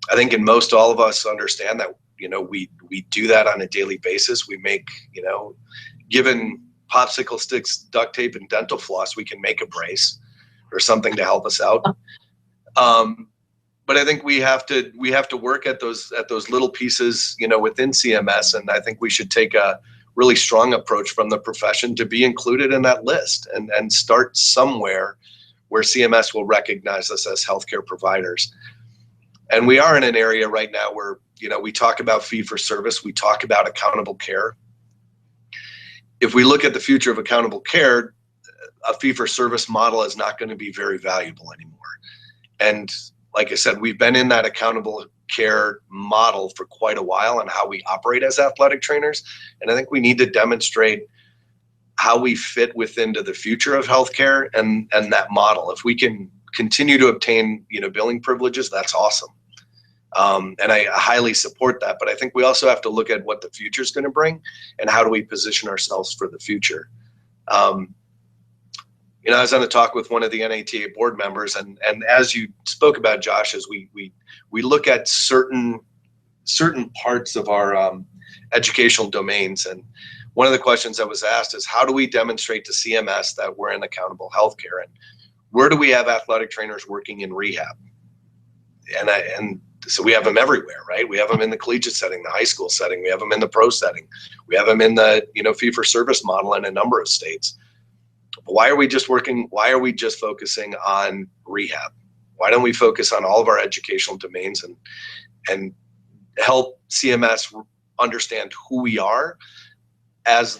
I think most all of us understand that, we do that on a daily basis. We make, given popsicle sticks, duct tape, and dental floss, we can make a brace or something to help us out. But I think we have to work at those little pieces, within CMS, and I think we should take a really strong approach from the profession to be included in that list and start somewhere where CMS will recognize us as healthcare providers. And we are in an area right now where, we talk about fee for service, we talk about accountable care. If we look at the future of accountable care, a fee-for-service model is not going to be very valuable anymore. And like I said, we've been in that accountable care model for quite a while and how we operate as athletic trainers. And I think we need to demonstrate how we fit within to the future of healthcare and that model. If we can continue to obtain, billing privileges, that's awesome. And I highly support that. But I think we also have to look at what the future is going to bring and how do we position ourselves for the future. I was on a talk with one of the NATA board members, and as you spoke about, Josh, as we look at certain parts of our educational domains, and one of the questions that was asked is, how do we demonstrate to CMS that we're in accountable healthcare, and where do we have athletic trainers working in rehab? And so we have them everywhere, right? We have them in the collegiate setting, the high school setting, we have them in the pro setting, we have them in the fee-for-service model in a number of states. Why are we just focusing on rehab? Why don't we focus on all of our educational domains and help CMS understand who we are as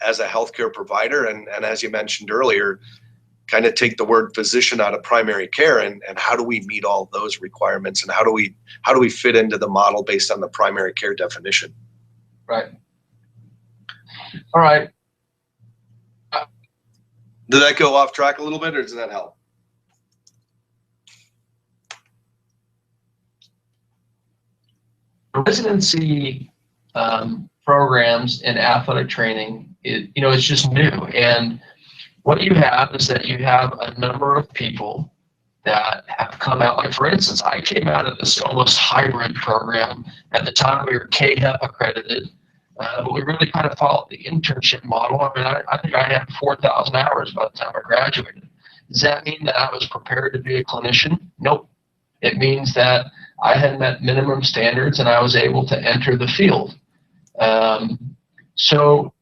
a healthcare provider, and as you mentioned earlier, kind of take the word physician out of primary care, and how do we meet all those requirements, and how do we fit into the model based on the primary care definition? Right. All right. Did that go off track a little bit, or does that help? Residency programs in athletic training, it's just new. And what you have is that you have a number of people that have come out. Like, for instance, I came out of this almost hybrid program. At the time, we were KHEP accredited. But we really kind of followed the internship model. I mean, I think I had 4,000 hours by the time I graduated. Does that mean that I was prepared to be a clinician? Nope. It means that I had met minimum standards and I was able to enter the field. So,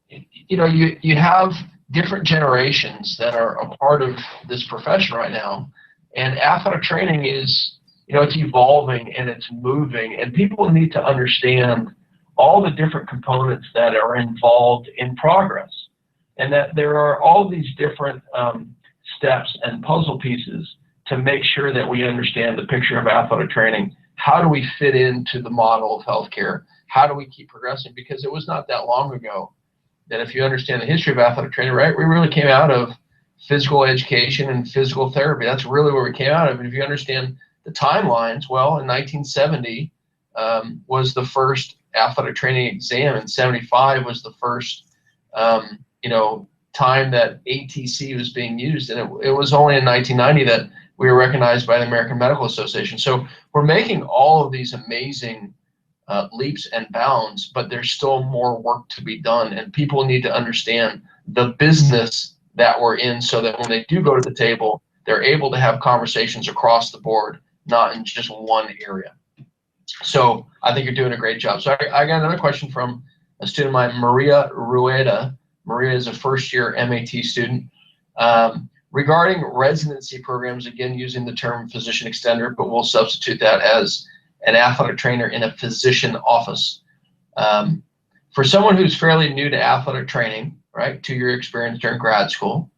you have different generations that are a part of this profession right now. And athletic training is, it's evolving and it's moving. And people need to understand all the different components that are involved in progress, and that there are all these different steps and puzzle pieces to make sure that we understand the picture of athletic training. How do we fit into the model of healthcare? How do we keep progressing? Because it was not that long ago that, if you understand the history of athletic training, right, we really came out of physical education and physical therapy. That's really where we came out of. And if you understand the timelines, well, in 1970 was the first athletic training exam, and 75 was the first time that ATC was being used, and it was only in 1990 that we were recognized by the American Medical Association. So we're making all of these amazing leaps and bounds, but there's still more work to be done, and people need to understand the business that we're in, so that when they do go to the table, they're able to have conversations across the board, not in just one area. So I think you're doing a great job. So I got another question from a student of mine, Maria Rueda. Maria is a first-year MAT student. Regarding residency programs, again, using the term physician extender, but we'll substitute that as an athletic trainer in a physician office. For someone who's fairly new to athletic training, right, 2-year experience during grad school,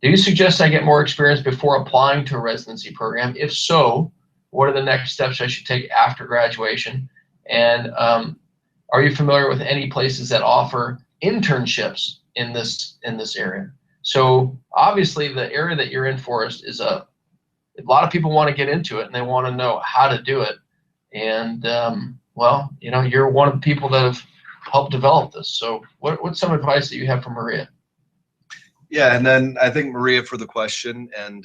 do you suggest I get more experience before applying to a residency program? If so, what are the next steps I should take after graduation? And are you familiar with any places that offer internships in this area? So obviously the area that you're in, Forrest, is a lot of people want to get into it and they want to know how to do it. And well, you're one of the people that have helped develop this. So what's some advice that you have for Maria? Yeah, and then I thank Maria for the question. And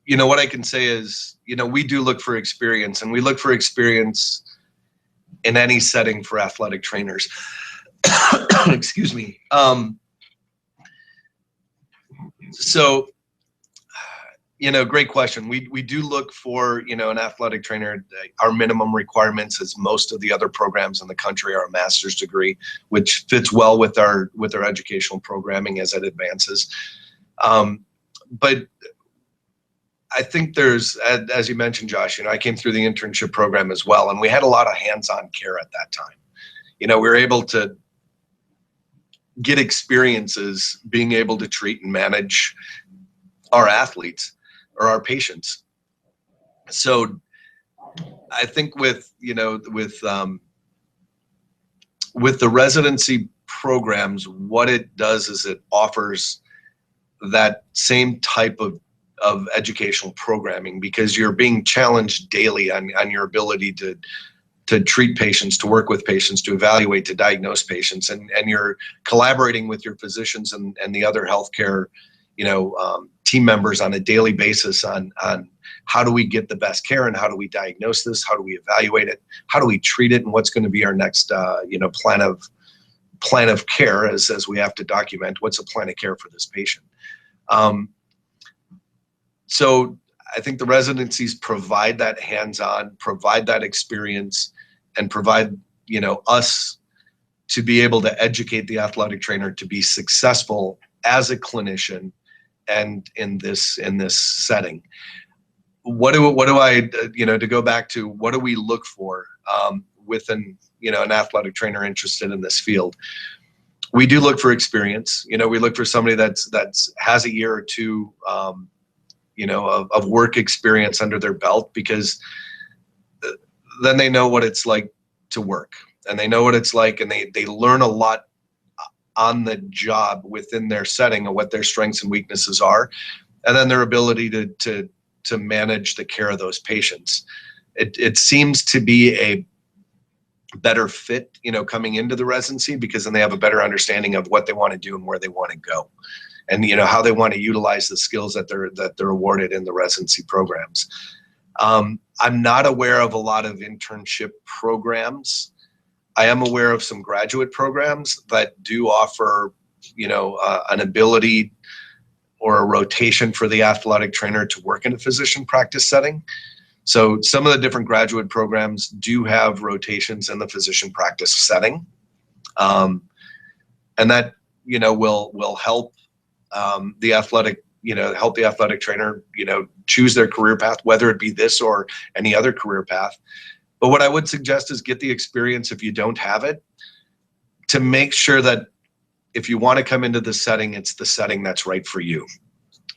what I can say is, we do look for experience, and we look for experience in any setting for athletic trainers. Excuse me. So, great question. We do look for, an athletic trainer. Our minimum requirements, as most of the other programs in the country, are a master's degree, which fits well with our educational programming as it advances. But I think there's, as you mentioned, Josh, I came through the internship program as well, and we had a lot of hands-on care at that time. We were able to get experiences being able to treat and manage our athletes or our patients. So I think with the residency programs, what it does is it offers that same type of educational programming, because you're being challenged daily on your ability to treat patients, to work with patients, to evaluate, to diagnose patients, and you're collaborating with your physicians and the other healthcare, team members on a daily basis on how do we get the best care, and how do we diagnose this, how do we evaluate it, how do we treat it, and what's going to be our next plan of care as we have to document what's a plan of care for this patient. So I think the residencies provide that hands-on, provide that experience, and provide us to be able to educate the athletic trainer to be successful as a clinician and in this setting. What do I to go back to, what do we look for within an athletic trainer interested in this field? We do look for experience. We look for somebody that's has a year or two of work experience under their belt, because then they know what it's like to work, and they know what it's like, and they learn a lot on the job within their setting of what their strengths and weaknesses are, and then their ability to manage the care of those patients. It seems to be a better fit, coming into the residency, because then they have a better understanding of what they want to do and where they want to go, and how they want to utilize the skills that they're awarded in the residency programs. I'm not aware of a lot of internship programs. I am aware of some graduate programs that do offer, an ability or a rotation for the athletic trainer to work in a physician practice setting. So some of the different graduate programs do have rotations in the physician practice setting, and that will help the athletic trainer choose their career path, whether it be this or any other career path. But what I would suggest is get the experience if you don't have it, to make sure that if you want to come into the setting, it's the setting that's right for you.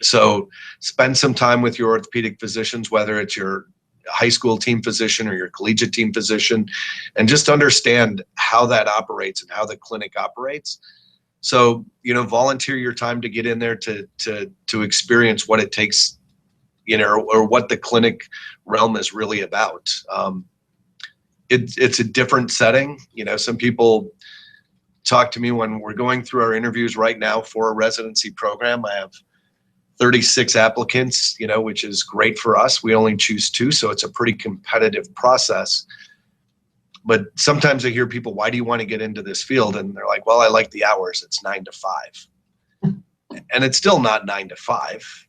So spend some time with your orthopedic physicians, whether it's your high school team physician or your collegiate team physician, and just understand how that operates and how the clinic operates. So, volunteer your time to get in there to experience what it takes, or what the clinic realm is really about. It's a different setting. Some people talk to me when we're going through our interviews right now for a residency program. I have 36 applicants, which is great for us. We only choose 2, so it's a pretty competitive process. But sometimes I hear people, why do you want to get into this field? And they're like, well, I like the hours. It's 9 to 5. And it's still not 9 to 5.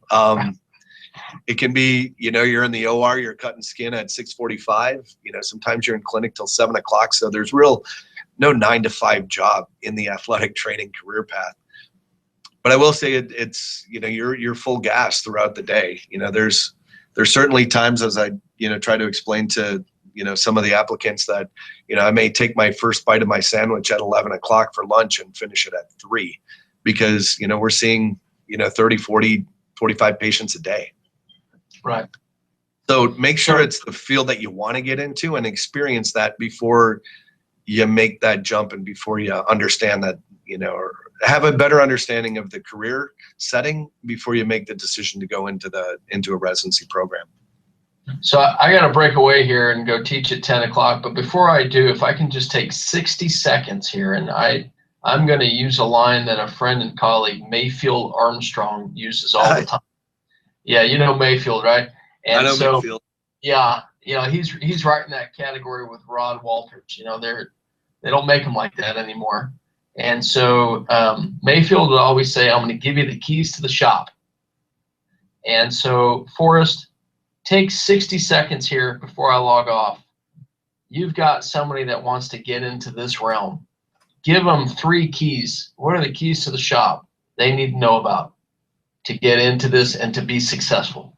It can be, you're in the OR, you're cutting skin at 6:45. Sometimes you're in clinic till 7 o'clock. So there's no 9 to 5 job in the athletic training career path. But I will say it's you're full gas throughout the day. There's certainly times, as I try to explain to some of the applicants, that I may take my first bite of my sandwich at 11 o'clock for lunch and finish it at 3, because we're seeing 30, 40, 45 patients a day. Right. So make sure it's the field that you want to get into, and experience that before you make that jump, and before you understand that, or have a better understanding of the career setting before you make the decision to go into a residency program. So I got to break away here and go teach at 10 o'clock. But before I do, if I can just take 60 seconds here, and I'm going to use a line that a friend and colleague, Mayfield Armstrong, uses all the time. Yeah, Mayfield, right? And I know so, Mayfield. Yeah, he's right in that category with Rod Walters. They don't make them like that anymore. And so Mayfield would always say, I'm going to give you the keys to the shop. And so, Forrest, take 60 seconds here before I log off. You've got somebody that wants to get into this realm. Give them 3 keys. What are the keys to the shop they need to know about to get into this and to be successful?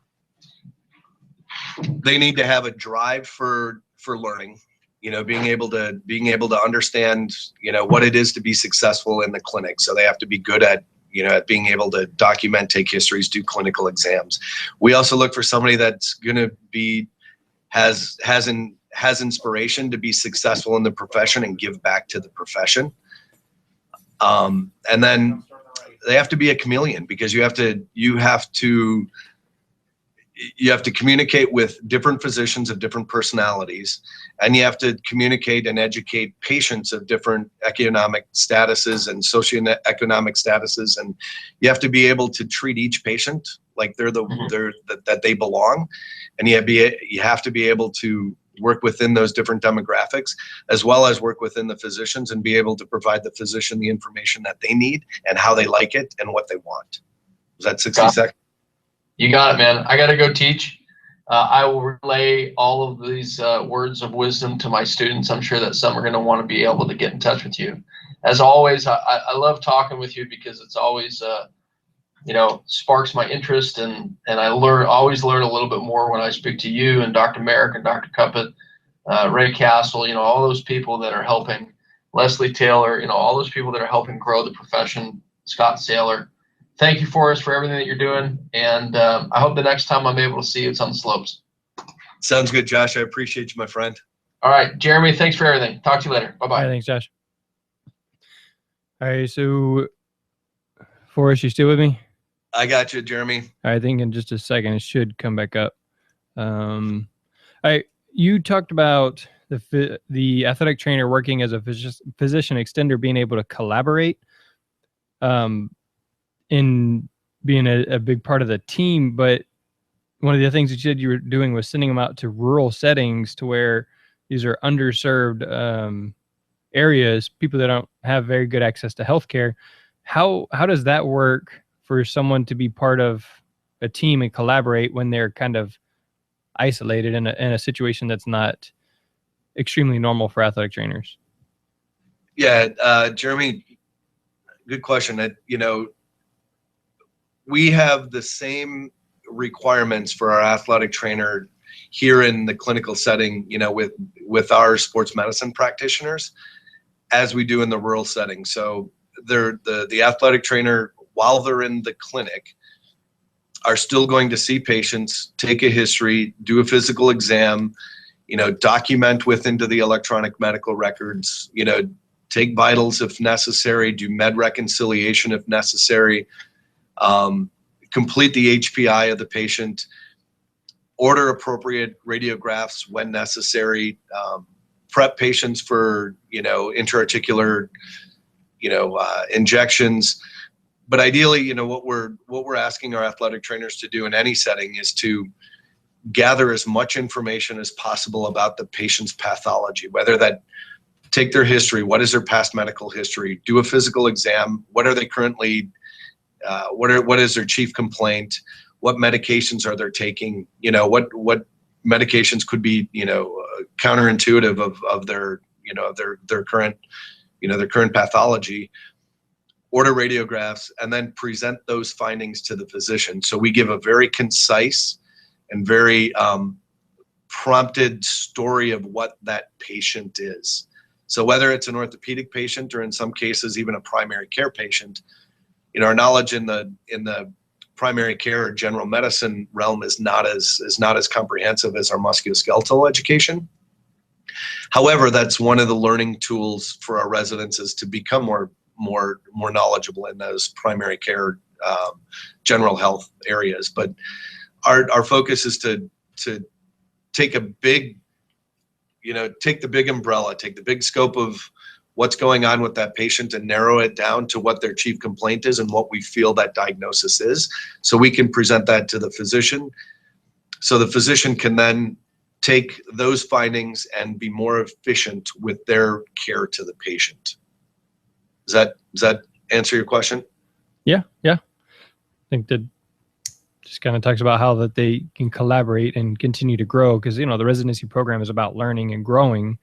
They need to have a drive for learning. being able to understand, what it is to be successful in the clinic. So they have to be good at, at being able to document, take histories, do clinical exams. We also look for somebody that's going to has inspiration to be successful in the profession and give back to the profession. And then they have to be a chameleon, because you have to communicate with different physicians of different personalities, and you have to communicate and educate patients of different economic statuses and socioeconomic statuses, and you have to be able to treat each patient like that they belong, and you have to be able to work within those different demographics, as well as work within the physicians and be able to provide the physician the information that they need and how they like it and what they want. Was that 60 seconds? You got it, man. I got to go teach. I will relay all of these words of wisdom to my students. I'm sure that some are going to want to be able to get in touch with you. As always, I love talking with you, because it's always, sparks my interest, and I always learn a little bit more when I speak to you and Dr. Merrick and Dr. Cuppett, Ray Castle, all those people that are helping, Leslie Taylor, all those people that are helping grow the profession, Scott Saylor. Thank you, Forrest, for everything that you're doing, and I hope the next time I'm able to see you, it's on the slopes. Sounds good, Josh. I appreciate you, my friend. All right, Jeremy, thanks for everything. Talk to you later. Bye-bye. All right, thanks, Josh. All right, so Forrest, you still with me? I got you, Jeremy. I think in just a second it should come back up. All right, you talked about the athletic trainer working as a physician extender, being able to collaborate, in being a big part of the team. But one of the things you said you were doing was sending them out to rural settings, to where these are underserved areas, people that don't have very good access to healthcare. How does that work for someone to be part of a team and collaborate when they're kind of isolated in a situation that's not extremely normal for athletic trainers? Yeah, Jeremy, good question. We have the same requirements for our athletic trainer here in the clinical setting, with our sports medicine practitioners, as we do in the rural setting. So the athletic trainer, while they're in the clinic, are still going to see patients, take a history, do a physical exam, document into the electronic medical records, take vitals if necessary, do med reconciliation if necessary, complete the HPI of the patient, order appropriate radiographs when necessary, prep patients for, intra-articular, injections. But ideally, what we're asking our athletic trainers to do in any setting is to gather as much information as possible about the patient's pathology, whether that take their history, what is their past medical history, do a physical exam, what are they currently, what is their chief complaint, what medications are they taking, what medications could be, counterintuitive of their, their current, their current pathology, order radiographs, and then present those findings to the physician. So we give a very concise and very prompted story of what that patient is. So whether it's an orthopedic patient, or in some cases even a primary care patient, our knowledge in the primary care or general medicine realm is not as comprehensive as our musculoskeletal education. However, that's one of the learning tools for our residents, is to become more knowledgeable in those primary care, general health areas. But our focus is to take a big, take the big umbrella, take the big scope of what's going on with that patient, and narrow it down to what their chief complaint is and what we feel that diagnosis is, so we can present that to the physician, so the physician can then take those findings and be more efficient with their care to the patient. Does that answer your question? Yeah. I think that just kind of talks about how that they can collaborate and continue to grow, because the residency program is about learning and growing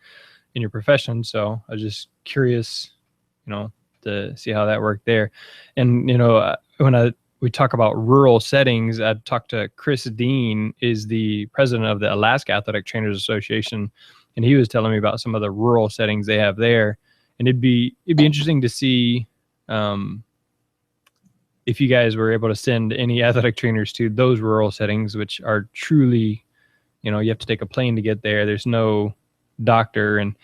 in your profession. So I was just curious, to see how that worked there. And when we talk about rural settings, I talked to Chris Dean, is the president of the Alaska Athletic Trainers Association, and he was telling me about some of the rural settings they have there, and it'd be interesting to see if you guys were able to send any athletic trainers to those rural settings, which are truly, you have to take a plane to get there. There's no doctor, and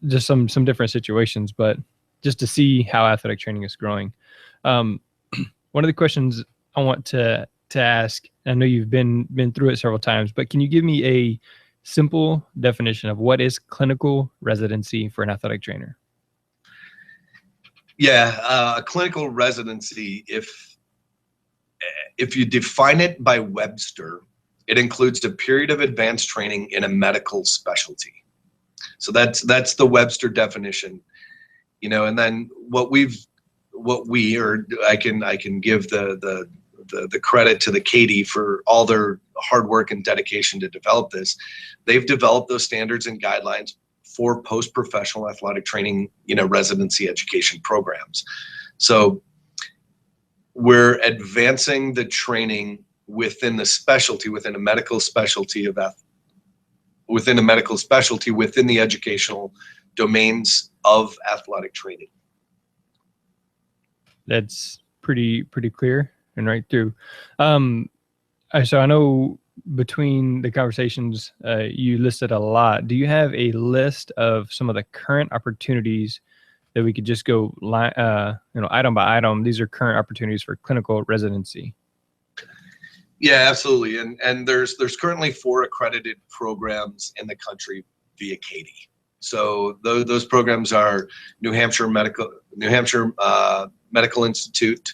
just some different situations, but just to see how athletic training is growing. One of the questions I want to ask, I know you've been through it several times, but can you give me a simple definition of what is clinical residency for an athletic trainer? Yeah, clinical residency, if you define it by Webster, it includes a period of advanced training in a medical specialty. So that's the Webster definition, and then I can give the credit to the Katie for all their hard work and dedication to develop this. They've developed those standards and guidelines for post-professional athletic training, residency education programs. So we're advancing the training within the specialty, within a medical specialty within the educational domains of athletic training. That's pretty clear and right through. So I know between the conversations, you listed a lot. Do you have a list of some of the current opportunities that we could just go, item by item? These are current opportunities for clinical residency. Yeah, absolutely. And there's currently 4 accredited programs in the country via Katie. So those programs are New Hampshire Medical Institute,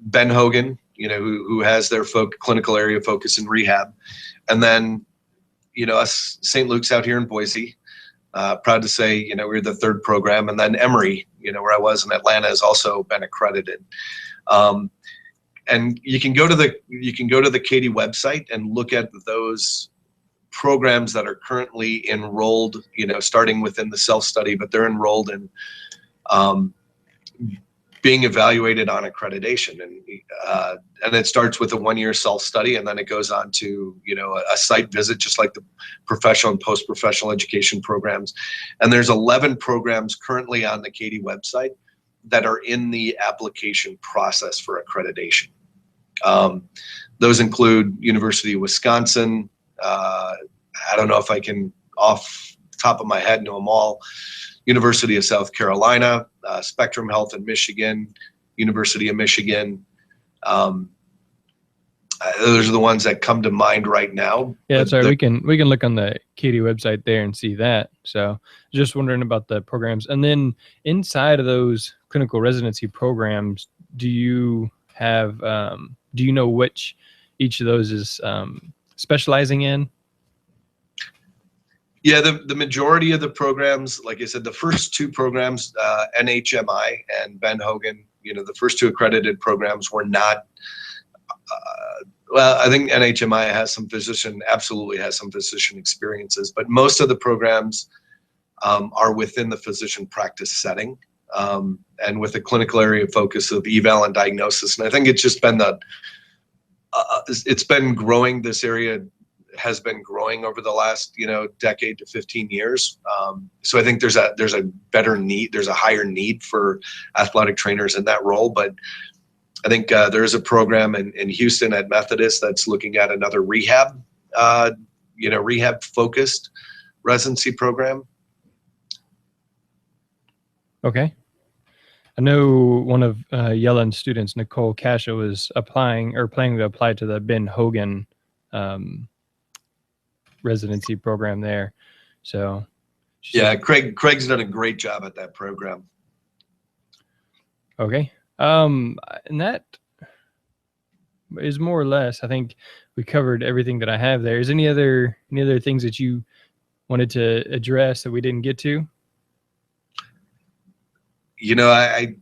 Ben Hogan, who has their clinical area focus in rehab. And then, us St. Luke's out here in Boise, proud to say, we're the 3rd program. And then Emory, where I was in Atlanta, has also been accredited. And you can go to the Katie website and look at those programs that are currently enrolled, starting within the self-study, but they're enrolled in being evaluated on accreditation. And it starts with a 1-year self-study, and then it goes on to, a site visit, just like the professional and post-professional education programs. And there's 11 programs currently on the Katie website that are in the application process for accreditation. Those include University of Wisconsin. I don't know if I can, off the top of my head, know them all. University of South Carolina, Spectrum Health in Michigan, University of Michigan. Those are the ones that come to mind right now. Yeah, sorry, we can look on the Katie website there and see that. So just wondering about the programs. And then inside of those clinical residency programs, do you know which each of those is specializing in? Yeah, the majority of the programs, like I said, the first 2 programs, NHMI and Ben Hogan, the first 2 accredited programs were not, well, I think NHMI absolutely has some physician experiences, but most of the programs are within the physician practice setting, and with a clinical area of focus of eval and diagnosis. And I think it's just been it's been growing. This area has been growing over the last, decade to 15 years. So I think there's a better need, there's a higher need for athletic trainers in that role. But I think there is a program in Houston at Methodist that's looking at another rehab focused residency program. Okay. I know one of Yellen's students, Nicole Casha, was planning to apply to the Ben Hogan residency program there. So yeah, Craig's done a great job at that program. Okay. And that is more or less, I think we covered everything that I have there. Is any other things that you wanted to address that we didn't get to? I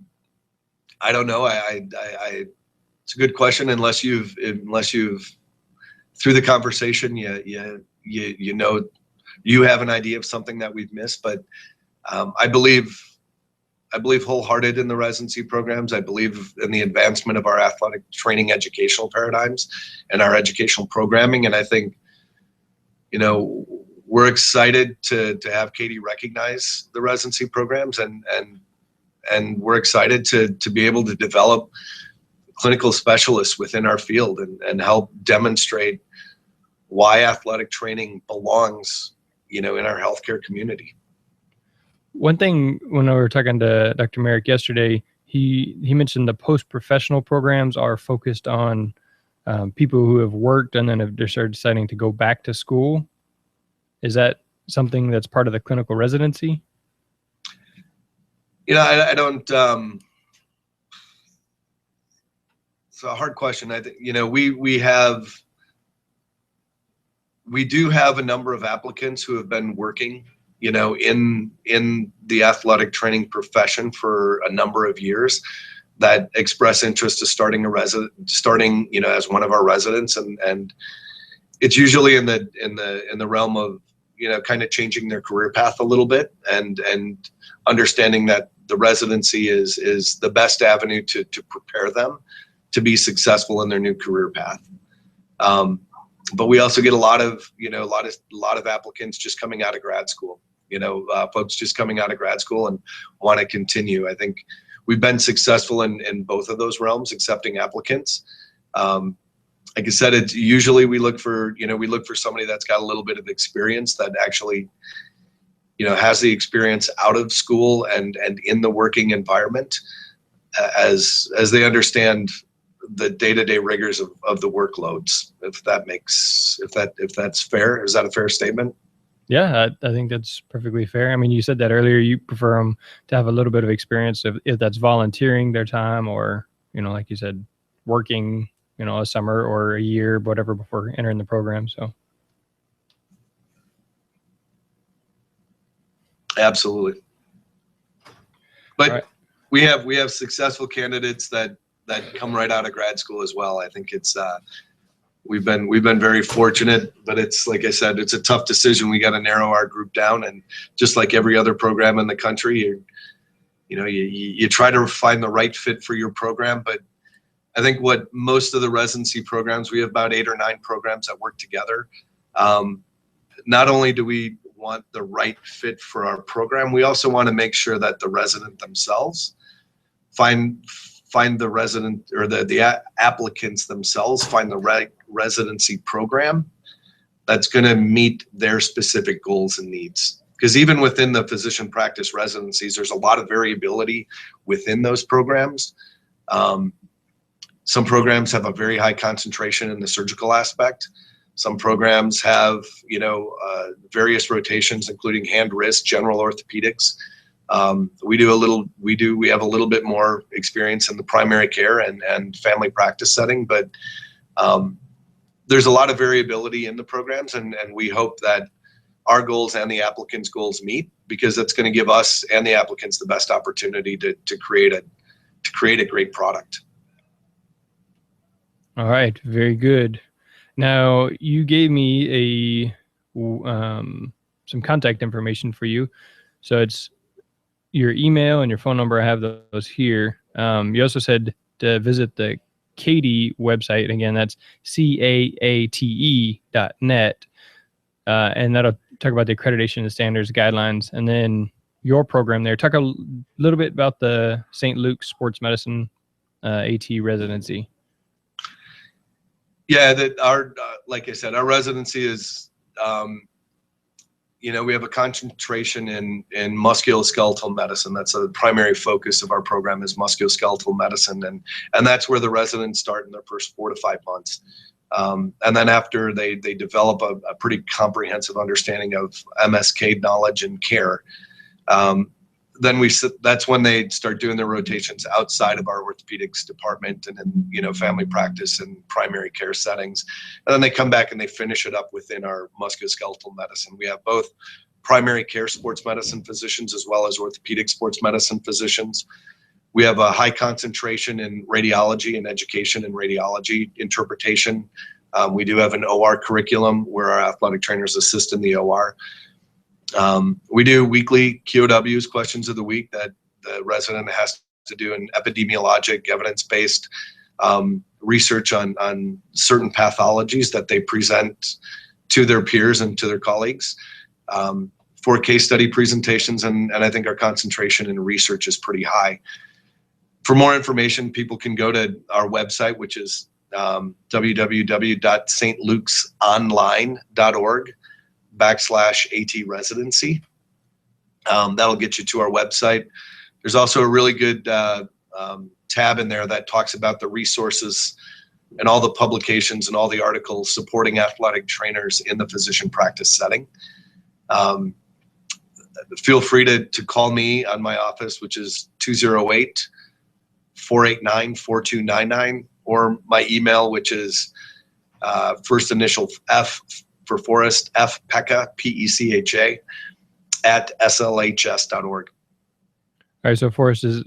don't know. It's a good question. Unless you've through the conversation, you have an idea of something that we've missed. But I believe wholehearted in the residency programs. I believe in the advancement of our athletic training educational paradigms and our educational programming. And I think, we're excited to have Katie recognize the residency programs, and we're excited to be able to develop clinical specialists within our field and help demonstrate why athletic training belongs, in our healthcare community. One thing, when we were talking to Dr. Merrick yesterday, he mentioned the post-professional programs are focused on people who have worked and then they're deciding to go back to school. Is that something that's part of the clinical residency? I don't. It's a hard question. I think we do have a number of applicants who have been working, in the athletic training profession for a number of years that express interest to starting as one of our residents, and it's usually in the realm of kind of changing their career path a little bit and understanding that the residency is the best avenue to prepare them to be successful in their new career path. But we also get a lot of applicants just coming out of grad school, folks just coming out of grad school and want to continue. I think we've been successful in both of those realms, accepting applicants. Like I said, it's usually we look for somebody that's got a little bit of experience, that actually, has the experience out of school and in the working environment, as they understand the day-to-day rigors of the workloads. If that's fair, is that a fair statement? Yeah, I think that's perfectly fair. I mean, you said that earlier, you prefer them to have a little bit of experience if that's volunteering their time or, like you said, working, a summer or a year, whatever, before entering the program. So. Absolutely. But right. we have successful candidates that come right out of grad school as well. I think it's, we've been very fortunate, but it's, like I said, it's a tough decision. We got to narrow our group down, and just like every other program in the country, you try to find the right fit for your program. But I think what most of the residency programs, we have about 8 or 9 programs that work together. Not only do we want the right fit for our program, we also want to make sure that the resident themselves find the resident, or the applicants themselves find the right residency program that's going to meet their specific goals and needs. Because even within the physician practice residencies, there's a lot of variability within those programs. Some programs have a very high concentration in the surgical aspect. Some programs have, various rotations, including hand, wrist, general orthopedics. We have a little bit more experience in the primary care and family practice setting, but there's a lot of variability in the programs, and we hope that our goals and the applicants' goals meet, because that's going to give us and the applicants the best opportunity to create a great product. All right, very good. Now, you gave me some contact information for you. So it's your email and your phone number. I have those here. You also said to visit the CAATE website. Again, that's CAATE.net. And that'll talk about the accreditation, the standards, guidelines, and then your program there. Talk a little bit about the St. Luke's Sports Medicine AT residency. Yeah, like I said, our residency is, we have a concentration in musculoskeletal medicine. That's a primary focus of our program, is musculoskeletal medicine, and that's where the residents start in their first 4 to 5 months. And then after they develop a pretty comprehensive understanding of MSK knowledge and care, then that's when they start doing their rotations outside of our orthopedics department and in family practice and primary care settings, and then they come back and they finish it up within our musculoskeletal medicine. We have both primary care sports medicine physicians as well as orthopedic sports medicine physicians. We have a high concentration in radiology and education and radiology interpretation. We do have an OR curriculum where our athletic trainers assist in the OR. We do weekly QOWs, questions of the week, that the resident has to do an epidemiologic, evidence-based research on certain pathologies that they present to their peers and to their colleagues. for case study presentations, and I think our concentration in research is pretty high. For more information, people can go to our website, which is www.stlukesonline.org/AT Residency. That'll get you to our website. There's also a really good tab in there that talks about the resources and all the publications and all the articles supporting athletic trainers in the physician practice setting. Feel free to call me on my office, which is 208-489-4299, or my email, which is first initial F for Forrest, F Pecha, Pecha, @slhs.org. All right, so Forrest, is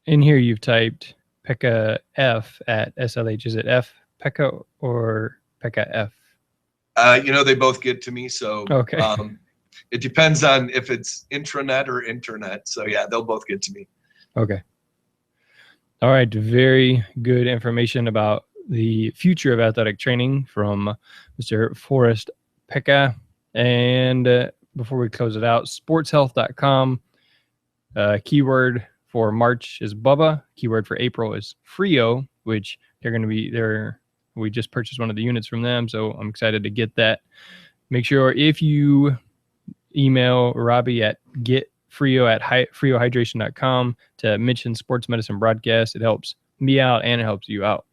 in here you've typed Pecha F at SLH. Is it F Pecha or Pecha F? They both get to me, so okay. It depends on if it's intranet or internet. So yeah, they'll both get to me. Okay. All right. Very good information about the future of athletic training from Mr. Forrest Pecha. And before we close it out, sportshealth.com. Keyword for March is Bubba. Keyword for April is Frio, which they're going to be there. We just purchased one of the units from them, so I'm excited to get that. Make sure if you email Robbie at getfrio@friohydration.com to mention Sports Medicine Broadcast, it helps me out and it helps you out.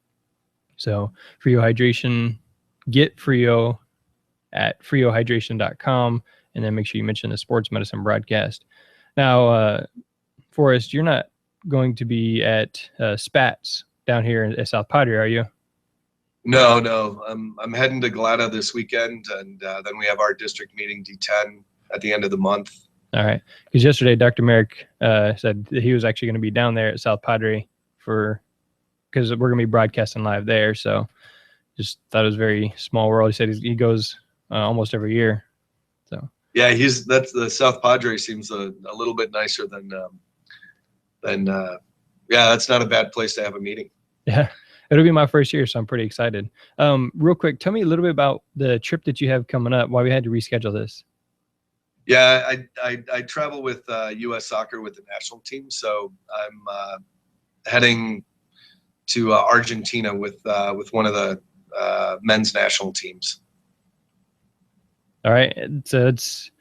So Frio Hydration, get Frio at friohydration.com, and then make sure you mention the Sports Medicine Broadcast. Now, Forrest, you're not going to be at Spats down here at South Padre, are you? No. I'm heading to Galata this weekend, and then we have our district meeting D10 at the end of the month. All right. Because yesterday, Dr. Merrick said that he was actually going to be down there at South Padre because we're going to be broadcasting live there. So just thought it was a very small world. He said he goes almost every year. So yeah, that's the South Padre seems a little bit nicer than that's not a bad place to have a meeting. Yeah. It'll be my first year, so I'm pretty excited. Real quick, tell me a little bit about the trip that you have coming up, why we had to reschedule this. Yeah, I travel with U.S. Soccer with the national team, so I'm heading to Argentina with one of the men's national teams. All right, that's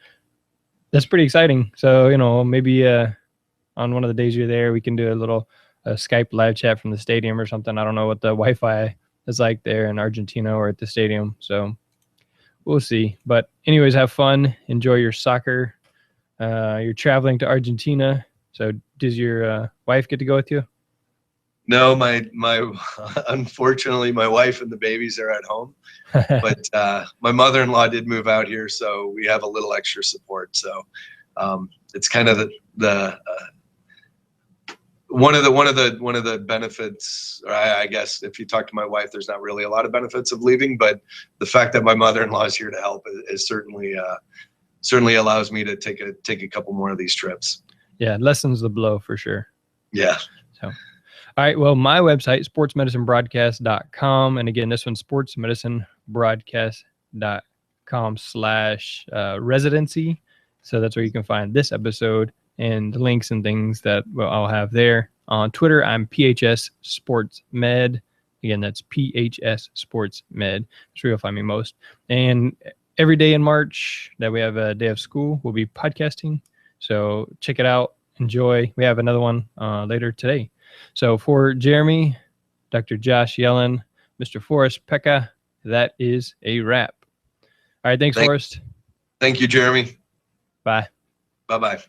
pretty exciting. So maybe on one of the days you're there, we can do a little Skype live chat from the stadium or something. I don't know what the Wi-Fi is like there in Argentina or at the stadium, so we'll see. But anyways, have fun. Enjoy your soccer. You're traveling to Argentina. So does your wife get to go with you? No, my unfortunately, my wife and the babies are at home. But my mother-in-law did move out here, so we have a little extra support. So it's kind of the one of the benefits, or I guess if you talk to my wife, there's not really a lot of benefits of leaving, but the fact that my mother-in-law is here to help is certainly allows me to take a couple more of these trips. Yeah, lessens the blow for sure. Yeah. So, all right. Well, my website, sportsmedicinebroadcast.com, and again, this one's sportsmedicinebroadcast.com/residency. So that's where you can find this episode and the links and things that I'll have there. On Twitter, I'm PHS Sports Med. Again, that's PHS Sports Med. That's where you'll find me most. And every day in March that we have a day of school, we'll be podcasting. So check it out. Enjoy. We have another one later today. So for Jeremy, Dr. Josh Yellen, Mr. Forrest Pecha, that is a wrap. All right. Thanks, Forrest. Thank you, Jeremy. Bye. Bye-bye.